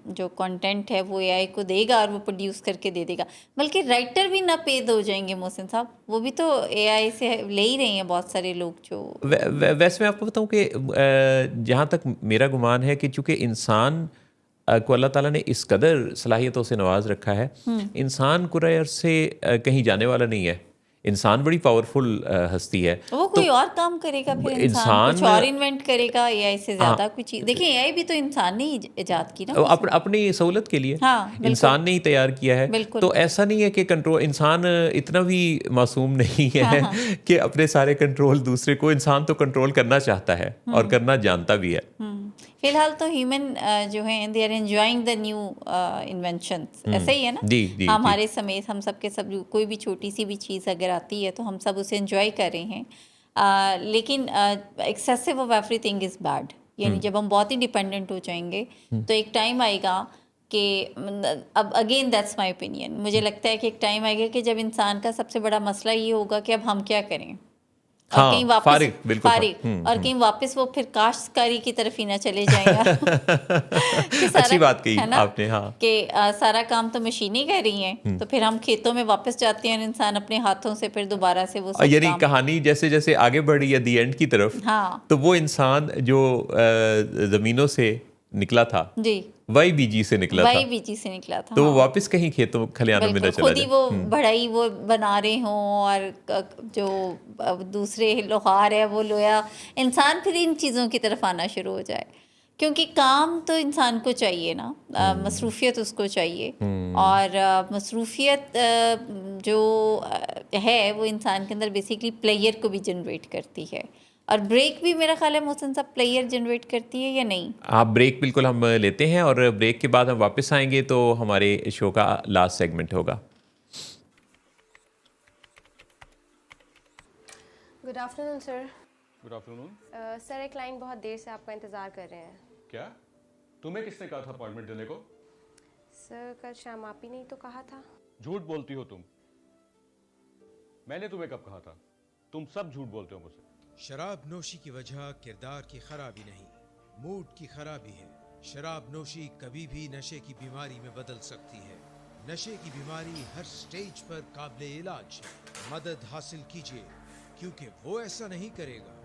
जो कंटेंट है वो एआई को देगा और वो प्रोड्यूस करके दे देगा। बल्कि राइटर भी ना पेद हो जाएंगे मोहसिन साहब, वो भी तो एआई से ले ही रहे हैं बहुत सारे लोग जो वैसे मैं आपको बताऊं कि जहाँ तक मेरा गुमान है कि चूँकि इंसान को अल्लाह ताला ने इस कदर सलाहियतों से नवाज रखा है, इंसान कुर्रे अर्ज़ से कहीं जाने वाला नहीं है। इंसान बड़ी पावरफुल हस्ती है। वो कोई और काम करेगा, फिर इंसान कुछ और इन्वेंट करेगा एआई से ज़्यादा कुछ चीज़। देखिए एआई भी तो इंसान ने ही इजाद की ना, अपनी सहूलत के लिए। हाँ, इंसान ने ही तैयार किया है। बिल्कुल। तो ऐसा नहीं है कि कंट्रोल, इंसान इतना भी मासूम नहीं है कि अपने सारे कंट्रोल दूसरे को, इंसान तो कंट्रोल करना चाहता है और करना जानता भी है। फिलहाल तो ह्यूमन जो हैं they are enjoying the new inventions, ऐसा ही है ना। जी, जी, हमारे समेत हम सब के सब, कोई भी छोटी सी भी चीज़ अगर आती है तो हम सब उसे एंजॉय कर रहे हैं, लेकिन excessive of everything is bad. यानी जब हम बहुत ही डिपेंडेंट हो जाएंगे तो एक टाइम आएगा कि अब अगेन दैट्स माय ओपिनियन, मुझे लगता है कि एक टाइम आएगा कि जब इंसान का सबसे बड़ा मसला ये होगा कि अब हम क्या करें, और हाँ, कहीं वापस फारिग और कहीं वापस वो फिर काश्तकारी की तरफ ही ना चले जाएगा। अच्छी बात कही आपने, हाँ, कि सारा काम तो मशीनें कर रही हैं, तो फिर हम खेतों में वापस जाते हैं, इंसान अपने हाथों से फिर दोबारा से वो सब यानी कहानी जैसे जैसे आगे बढ़ी है दी एंड की तरफ, हाँ, तो वो इंसान जो जमीनों से निकला था, जी, वही बीजी से निकला था, वही बीजी से निकला था, तो वो हाँ, वापस कहीं खेतों खलियानों में न चला खुद ही वो बढ़ाई वो बना रहे हों और जो दूसरे लोहार है वो लोया, इंसान फिर इन चीज़ों की तरफ आना शुरू हो जाए। क्योंकि काम तो इंसान को चाहिए ना, मसरूफियत उसको चाहिए, और मसरूफियत जो है वो इंसान के अंदर बेसिकली प्लेयर को भी जनरेट करती है, और ब्रेक भी मेरा ख्याल है मोहसिन साहब प्लेयर जनरेट करती है या नहीं? आप ब्रेक बिल्कुल हम लेते हैं और ब्रेक के बाद हम वापस आएंगे तो हमारे शो का लास्ट सेगमेंट होगा। Good afternoon sir. Good afternoon. Sir एक क्लाइंट बहुत देर से आपका इंतज़ार कर रहे हैं। क्या तुम्हें किसने कहा था अपॉइंटमेंट देने को? सर कल शाम आप ही ने ही तो कहा था। झूठ बोलती हो तुम। मैंने तुम्हें कब कहा था? तुम सब झूठ बोलते हो मुझसे। शराब नोशी की वजह किरदार की खराबी नहीं, मूड की खराबी है। शराब नोशी कभी भी नशे की बीमारी में बदल सकती है। नशे की बीमारी हर स्टेज पर काबिल इलाज है। मदद हासिल कीजिए, क्योंकि वो ऐसा नहीं करेगा।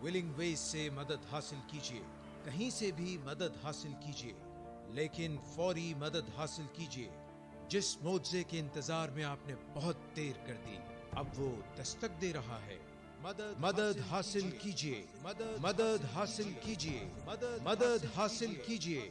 विलिंग वेज से मदद हासिल कीजिए, कहीं से भी मदद हासिल कीजिए, लेकिन फौरी मदद हासिल कीजिए। जिस मुआवजे के इंतजार में आपने बहुत देर कर दी, अब वो दस्तक दे रहा है। मदद हासिल कीजिए, मदद हासिल कीजिए, मदद हासिल कीजिए।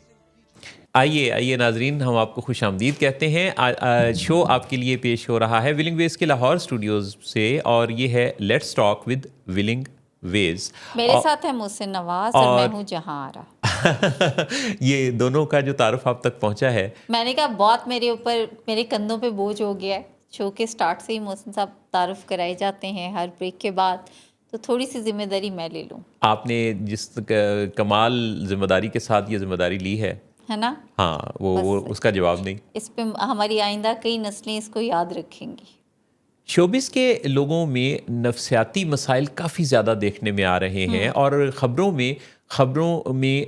आइए नाजरीन, हम आपको खुश आमदीद कहते हैं। शो आपके लिए पेश हो रहा है विलिंग वेज के लाहौर स्टूडियोज़ से, और ये है let's talk with Willing Ways. मेरे साथ है मुहसिन नवाज और मैं हूँ जहां आरा। ये दोनों का जो तारुफ आप तक पहुंचा है, मैंने कहा बहुत मेरे ऊपर, मेरे कंधों पे बोझ हो गया है। शो के स्टार्ट से ही मोहसिन साहब तारुफ कराए जाते हैं हर ब्रेक के बाद, तो थोड़ी सी जिम्मेदारी मैं ले लूँ। आपने जिस कमाल जिम्मेदारी के साथ ये जिम्मेदारी ली है ना, हाँ, वो उसका जवाब नहीं। इस पे हमारी आइंदा कई नस्लें इसको याद रखेंगी। शोबिस के लोगों में नफ्सियाती मसाइल काफ़ी ज़्यादा देखने में आ रहे हैं, और ख़बरों में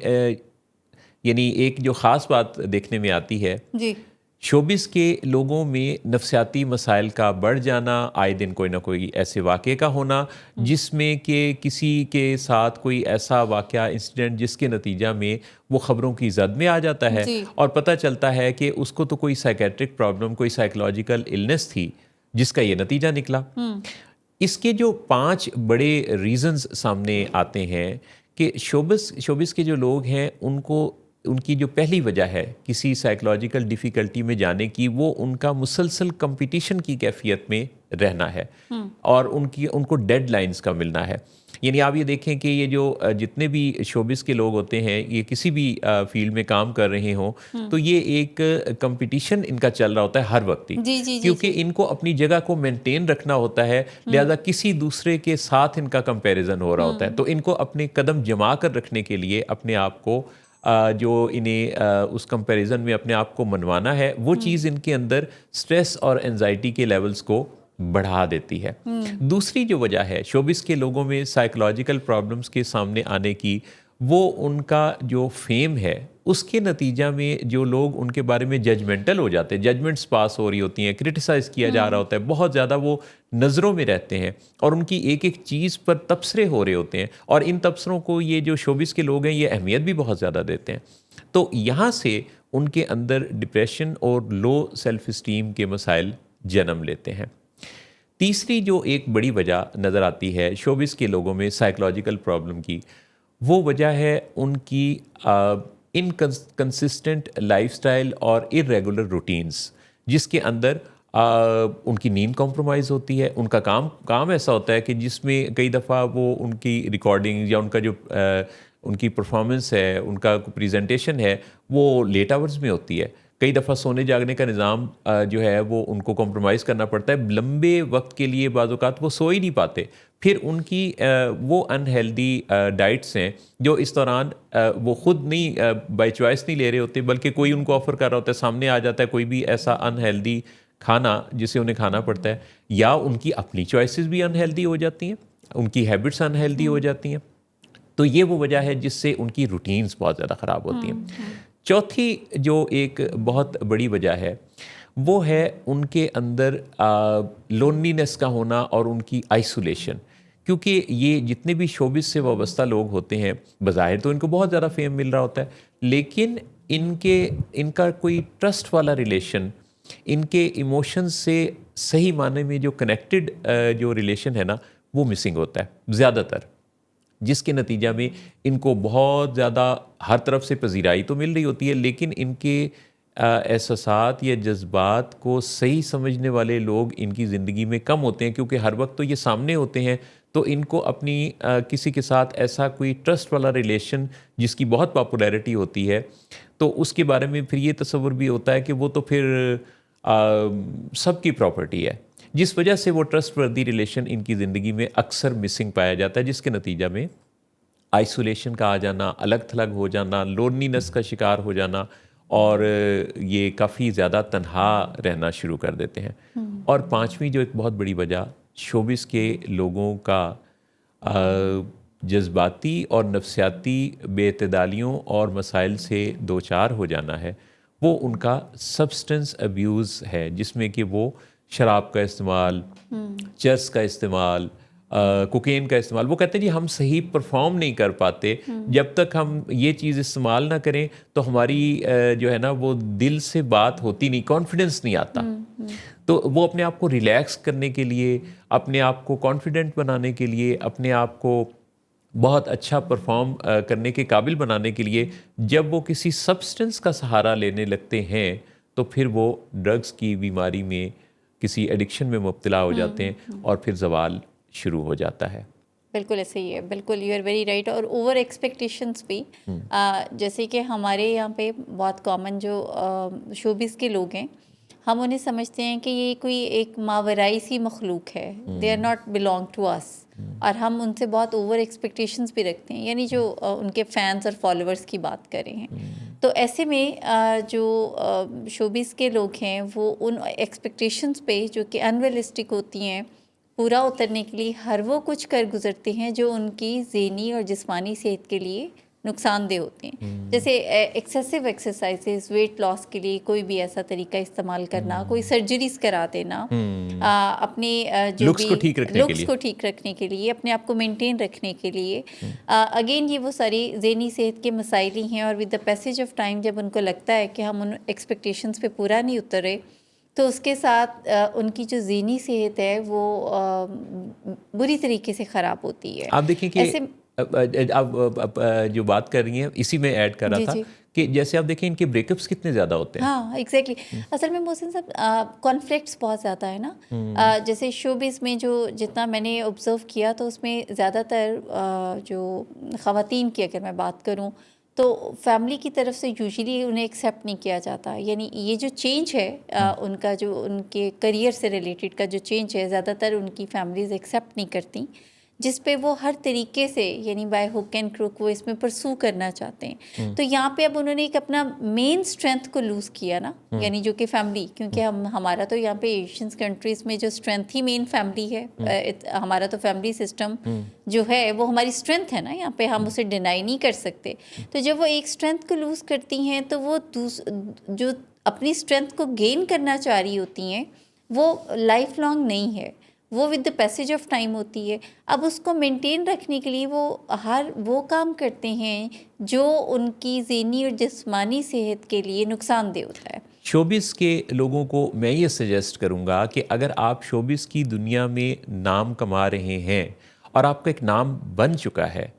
यानी एक जो ख़ास बात देखने में आती है जी, शोबिस के लोगों में नफ्सियाती मसाइल का बढ़ जाना, आए दिन कोई ना कोई ऐसे वाक़े का होना जिसमें कि किसी के साथ कोई ऐसा वाक़या, इंसिडेंट जिसके नतीजा में वो ख़बरों की जद में आ जाता है और पता चलता है कि उसको तो कोई साइकेट्रिक प्रॉब्लम, कोई साइकोलॉजिकल इलनेस थी जिसका ये नतीजा निकला। इसके जो 5 बड़े रीज़न्स सामने आते हैं कि शोबिस के जो लोग हैं उनको उनकी जो पहली वजह है किसी साइकोलॉजिकल डिफ़िकल्टी में जाने की, वो उनका मुसलसल कंपटीशन की कैफियत में रहना है और उनको डेडलाइंस का मिलना है। यानी आप ये देखें कि ये जो जितने भी शोबिस के लोग होते हैं, ये किसी भी फील्ड में काम कर रहे हों, तो ये एक कंपटीशन इनका चल रहा होता है हर वक्त ही, जी, जी, जी, क्योंकि जी। इनको अपनी जगह को मेंटेन रखना होता है, लिहाजा किसी दूसरे के साथ इनका कंपैरिजन हो रहा होता है। तो इनको अपने कदम जमा कर रखने के लिए अपने आप को जो इन्हें उस कंपैरिजन में अपने आप को मनवाना है, वो चीज़ इनके अंदर स्ट्रेस और एंजाइटी के लेवल्स को बढ़ा देती है। दूसरी जो वजह है शोबिस के लोगों में साइकोलॉजिकल प्रॉब्लम्स के सामने आने की, वो उनका जो फेम है उसके नतीजा में जो लोग उनके बारे में जजमेंटल हो जाते हैं, जजमेंट्स पास हो रही होती हैं, क्रिटिसाइज़ किया जा रहा होता है, बहुत ज़्यादा वो नज़रों में रहते हैं और उनकी एक एक चीज़ पर तबसरे हो रहे होते हैं और इन तबसरों को ये जो शोबिस के लोग हैं ये अहमियत भी बहुत ज़्यादा देते हैं। तो यहाँ से उनके अंदर डिप्रेशन और लो सेल्फ इस्टीम के मसाइल जन्म लेते हैं। तीसरी जो एक बड़ी वजह नज़र आती है शोबिस के लोगों में साइकोलॉजिकल प्रॉब्लम की, वो वजह है उनकी इनकंसिस्टेंट लाइफस्टाइल और इरेगुलर रूटीन्स, जिसके अंदर उनकी नींद कॉम्प्रोमाइज़ होती है। उनका काम ऐसा होता है कि जिसमें कई दफ़ा वो उनकी रिकॉर्डिंग या उनका जो उनकी परफॉर्मेंस है, उनका प्रेजेंटेशन है, वो लेट आवर्स में होती है। कई दफ़ा सोने जागने का निज़ाम जो है वो उनको कॉम्प्रोमाइज़ करना पड़ता है। लंबे वक्त के लिए बाज़ औक़ात वो सो ही नहीं पाते। फिर उनकी वो अनहेल्दी डाइट्स हैं जो इस दौरान वो ख़ुद नहीं बाय चॉइस नहीं ले रहे होते, बल्कि कोई उनको ऑफ़र कर रहा होता है, सामने आ जाता है कोई भी ऐसा अनहेल्दी खाना जिसे उन्हें खाना पड़ता है, या उनकी अपनी चॉइसेस भी अनहेल्दी हो जाती हैं, उनकी हैबिट्स अनहेल्दी हो जाती हैं। तो ये वो वजह है जिससे उनकी रूटीन्स बहुत ज़्यादा ख़राब होती हैं। चौथी जो एक बहुत बड़ी वजह है वो है उनके अंदर लोनलीनेस का होना और उनकी आइसोलेशन, क्योंकि ये जितने भी शोबिस से वाबस्ता लोग होते हैं, बज़ाहिर तो इनको बहुत ज़्यादा फेम मिल रहा होता है, लेकिन इनका कोई ट्रस्ट वाला रिलेशन, इनके इमोशंस से सही माने में जो कनेक्टेड जो रिलेशन है ना, वो मिसिंग होता है ज़्यादातर, जिसके नतीजा में इनको बहुत ज़्यादा हर तरफ से पजीराई तो मिल रही होती है, लेकिन इनके एहसासात या जज्बात को सही समझने वाले लोग इनकी ज़िंदगी में कम होते हैं, क्योंकि हर वक्त तो ये सामने होते हैं। तो इनको अपनी किसी के साथ ऐसा कोई ट्रस्ट वाला रिलेशन जिसकी बहुत पॉपुलैरिटी होती है, तो उसके बारे में फिर ये तसव्वुर भी होता है कि वो तो फिर सबकी प्रॉपर्टी है, जिस वजह से वो ट्रस्टवर्दी रिलेशन इनकी ज़िंदगी में अक्सर मिसिंग पाया जाता है, जिसके नतीजा में आइसोलेशन का आ जाना, अलग थलग हो जाना, लोनलीनेस का शिकार हो जाना और ये काफ़ी ज़्यादा तन्हा रहना शुरू कर देते हैं। और पांचवी जो एक बहुत बड़ी वजह शोबिस के लोगों का जज्बाती और नफ्सियाती बेइतदालियों और मसाइल से दो चार हो जाना है, वो उनका सब्सटेंस अब्यूज़ है, जिसमें कि वो शराब का इस्तेमाल, चरस का इस्तेमाल, कोकेन का इस्तेमाल। वो कहते हैं जी हम सही परफॉर्म नहीं कर पाते, जब तक हम ये चीज़ इस्तेमाल ना करें तो हमारी जो है ना वो दिल से बात होती नहीं, कॉन्फिडेंस नहीं आता। तो वो अपने आप को रिलैक्स करने के लिए, अपने आप को कॉन्फिडेंट बनाने के लिए, अपने आप को बहुत अच्छा परफॉर्म करने के काबिल बनाने के लिए जब वो किसी सब्सटेंस का सहारा लेने लगते हैं, तो फिर वो ड्रग्स की बीमारी में, किसी एडिक्शन में मुब्तला हो जाते हैं और फिर ज़वाल शुरू हो जाता है। बिल्कुल ऐसे ही है, बिल्कुल यू आर वेरी राइट। और ओवर एक्सपेक्टेशंस भी, जैसे कि हमारे यहाँ पे बहुत कॉमन जो शोबिस के लोग हैं, हम उन्हें समझते हैं कि ये कोई एक मावराई सी मखलूक है, they are not belong to us, और हम उनसे बहुत ओवर एक्सपेक्टेशंस भी रखते हैं, यानी जो उनके फैंस और फॉलोअर्स की बात कर रहे हैं। तो ऐसे में जो शोबिस के लोग हैं वो उन एक्सपेक्टेशंस पे जो कि अनरियलिस्टिक होती हैं पूरा उतरने के लिए हर वो कुछ कर गुजरते हैं जो उनकी ज़हनी और जिस्मानी सेहत के लिए नुकसानदेह होते हैं। जैसे एक्सेसिव एक्सरसाइजेस, वेट लॉस के लिए कोई भी ऐसा तरीका इस्तेमाल करना, कोई सर्जरीज करा देना, अपने जो लुक्स भी को ठीक रखने के लिए, अपने आप को मेंटेन रखने के लिए। अगेन ये वो सारी ज़हनी सेहत के मसाइल ही हैं, और with the passage of time जब उनको लगता है कि हम उन एक्सपेक्टेशंस पे पूरा नहीं उतरे, तो उसके साथ उनकी जो ज़हनी सेहत है वो बुरी तरीके से ख़राब होती है। आप देखें कि अब जो बात कर रही हैं इसी में ऐड कर रहा था कि जैसे आप देखें इनके ब्रेकअप्स कितने ज़्यादा होते हैं। हाँ एग्जैक्टली असल में मोहसिन साहब कॉन्फ्लिक्ट्स बहुत ज़्यादा है ना। जैसे शोबिज़ में जो जितना मैंने ऑब्ज़र्व किया तो उसमें ज़्यादातर जो ख़वातीन की अगर मैं बात करूँ तो फैमिली की तरफ से यूजुअली उन्हें एक्सेप्ट नहीं किया जाता। यानी ये जो चेंज है उनका जो उनके करियर से रिलेटेड का जो चेंज है ज़्यादातर उनकी फैमिलीज़ एक्सेप्ट नहीं करती, जिस पे वो हर तरीके से यानी बाय हुक एंड क्रुक वो इसमें परसू करना चाहते हैं। तो यहाँ पे अब उन्होंने एक अपना मेन स्ट्रेंथ को लूज़ किया ना, यानी जो कि फैमिली, क्योंकि हमारा तो यहाँ पे एशियन कंट्रीज़ में जो स्ट्रेंथ ही मेन फैमिली है। हमारा तो फैमिली सिस्टम जो है वो हमारी स्ट्रेंथ है ना, यहाँ पे हम उसे डिनाई नहीं कर सकते। तो जब वो एक स्ट्रेंथ को लूज़ करती हैं तो वो जो अपनी स्ट्रेंथ को गेन करना चाह रही होती हैं वो लाइफ लॉन्ग नहीं है, वो with the passage of time होती है। अब उसको मेंटेन रखने के लिए वो काम करते हैं जो उनकी ज़हनी और जिस्मानी सेहत के लिए नुकसानदेह होता है। शोबिस के लोगों को मैं ये सजेस्ट करूँगा कि अगर आप शोबिस की दुनिया में नाम कमा रहे हैं और आपका एक नाम बन चुका है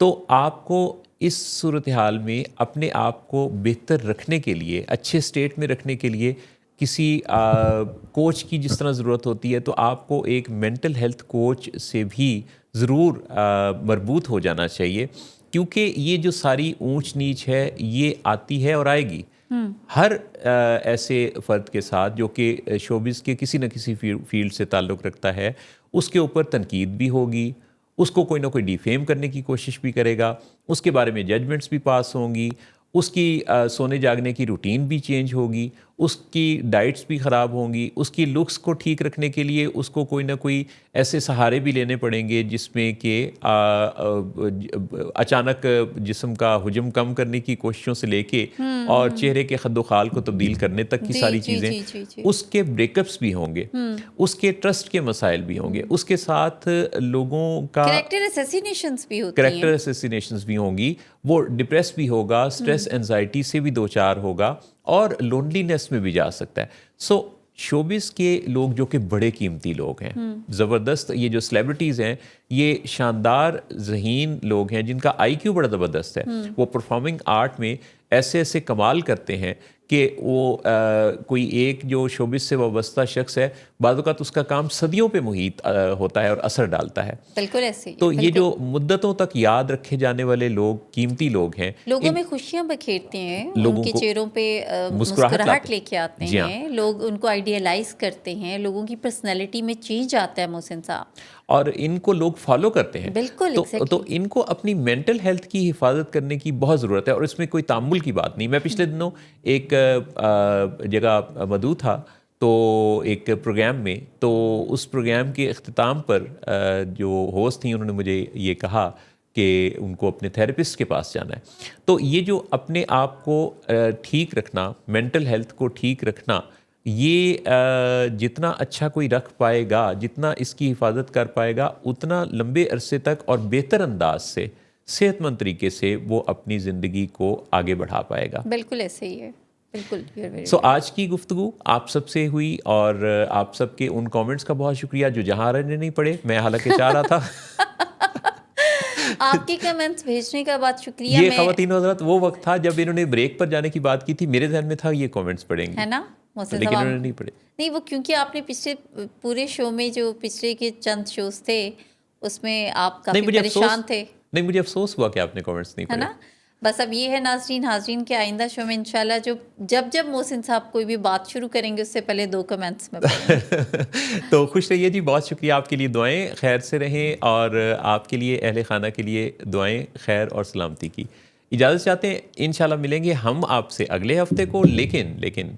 तो आपको इस सूरत हाल में अपने आप को बेहतर रखने के लिए, अच्छे स्टेट में रखने के लिए किसी कोच की जिस तरह ज़रूरत होती है तो आपको एक मेंटल हेल्थ कोच से भी ज़रूर मरबूत हो जाना चाहिए, क्योंकि ये जो सारी ऊंच नीच है ये आती है और आएगी हर ऐसे फ़र्द के साथ जो कि शोबिज़ के किसी न किसी फील्ड से ताल्लुक़ रखता है। उसके ऊपर तनकीद भी होगी, उसको कोई ना कोई डिफेम करने की कोशिश भी करेगा, उसके बारे में जजमेंट्स भी पास होंगी, उसकी सोने जागने की रूटीन भी चेंज होगी, उसकी डाइट्स भी ख़राब होंगी, उसकी लुक्स को ठीक रखने के लिए उसको कोई ना कोई ऐसे सहारे भी लेने पड़ेंगे जिसमें कि अचानक जिस्म का हुजम कम करने की कोशिशों से लेके और चेहरे के खद्दोखाल को तब्दील करने तक की सारी चीज़ें। उसके ब्रेकअप्स भी होंगे, उसके ट्रस्ट के मसाइल भी होंगे, उसके साथ लोगों का कैरेक्टर असैसिनेशंस भी होती हैं। कैरेक्टर असैसिनेशंस भी होंगी, वो डिप्रेस भी होगा, स्ट्रेस एंजाइटी से भी दो चार होगा और लोनलीनेस में भी जा सकता है। सो शोबिस के लोग जो कि बड़े कीमती लोग हैं, ज़बरदस्त, ये जो सेलिब्रिटीज़ हैं ये शानदार ज़हीन लोग हैं जिनका आईक्यू बड़ा ज़बरदस्त है। वो परफॉर्मिंग आर्ट में ऐसे ऐसे कमाल करते हैं कि वो कोई एक जो शोबिस से वाबस्ता शख्स है बाद वक़्त उसका काम सदियों पे मुहीत होता है और असर डालता है। बिल्कुल ऐसे ही। तो ये जो मुद्दतों तक याद रखे जाने वाले लोग, कीमती लोग हैं, लोगों में खुशियां बखेरते हैं, लोगों उनके को चेहरों पे मुस्कुराहट लेके आते जी हाँ। हैं, लोग उनको आइडियलाइज करते हैं, लोगों की पर्सनैलिटी में चेंज आता है मोहसिन साहब, और इनको लोग फॉलो करते हैं। बिल्कुल तो इनको अपनी मेंटल हेल्थ की हिफाजत करने की बहुत ज़रूरत है और इसमें कोई तामुल की बात नहीं। मैं पिछले दिनों एक जगह मदू था तो एक प्रोग्राम में, तो उस प्रोग्राम के अख्तिताम पर जो होस्ट थी उन्होंने मुझे ये कहा कि उनको अपने थेरेपिस्ट के पास जाना है। तो ये जो अपने आप को ठीक रखना, मेंटल हेल्थ को ठीक रखना, ये जितना अच्छा कोई रख पाएगा, जितना इसकी हिफाजत कर पाएगा, उतना लंबे अरसे तक और बेहतर अंदाज से, सेहतमंद तरीके से वो अपनी ज़िंदगी को आगे बढ़ा पाएगा। बिल्कुल ऐसे ही है, बिल्कुल। सो आज की गुफ्तगू आप सबसे हुई और आप सबके उन कमेंट्स का बहुत शुक्रिया जो जहाँ रहने नहीं पड़े। मैं हालांकि चाह रहा था आपके कमेंट्स भेजने का बहुत शुक्रिया। ये ख़वातीन हज़रात वो वक्त था जब इन्होंने ब्रेक पर जाने की बात की थी, मेरे ध्यान में था ये कमेंट्स पढ़ेंगे, है ना, लेकिन उन्होंने नहीं पढ़े। नहीं, वो क्योंकि आपने पिछले पूरे शो में जो पिछले के चंद शोज थे उसमें आप काफी परेशान थे। नहीं, मुझे अफसोस हुआ कि आपने कमेंट्स नहीं पढ़े, है ना। बस अब ये है नाज़रीन हाज़रीन के आइंदा शो में इंशाल्लाह जब मोहसिन साहब कोई भी बात शुरू करेंगे उससे पहले 2 कमेंट्स में पढ़ेंगे। तो खुश रहिए जी, बहुत शुक्रिया, आपके लिए दुआएं खैर से रहें और आपके लिए, अहले खाना के लिए दुआएं खैर और सलामती की। इजाज़त चाहते हैं, इंशाल्लाह मिलेंगे हम आपसे अगले हफ्ते को। लेकिन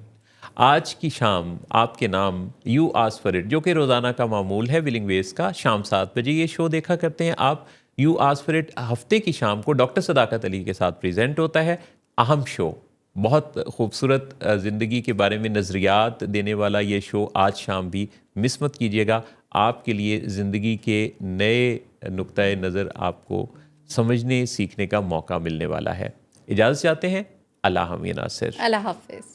आज की शाम आपके नाम यू आस्क फॉर इट, जो कि रोज़ाना का मामूल है विलिंग वेज का, शाम 7 बजे ये शो देखा करते हैं आप। यू आस्क फॉर इट हफ्ते की शाम को डॉक्टर सदाकत अली के साथ प्रेजेंट होता है। अहम शो, बहुत खूबसूरत ज़िंदगी के बारे में नज़रियात देने वाला ये शो आज शाम भी मिस मत कीजिएगा। आपके लिए ज़िंदगी के नए नुक्ताए नज़र आपको समझने सीखने का मौका मिलने वाला है। इजाज़त चाहते हैं, अल्लाह हमी नासिर, अल्लाह हाफ़िज़।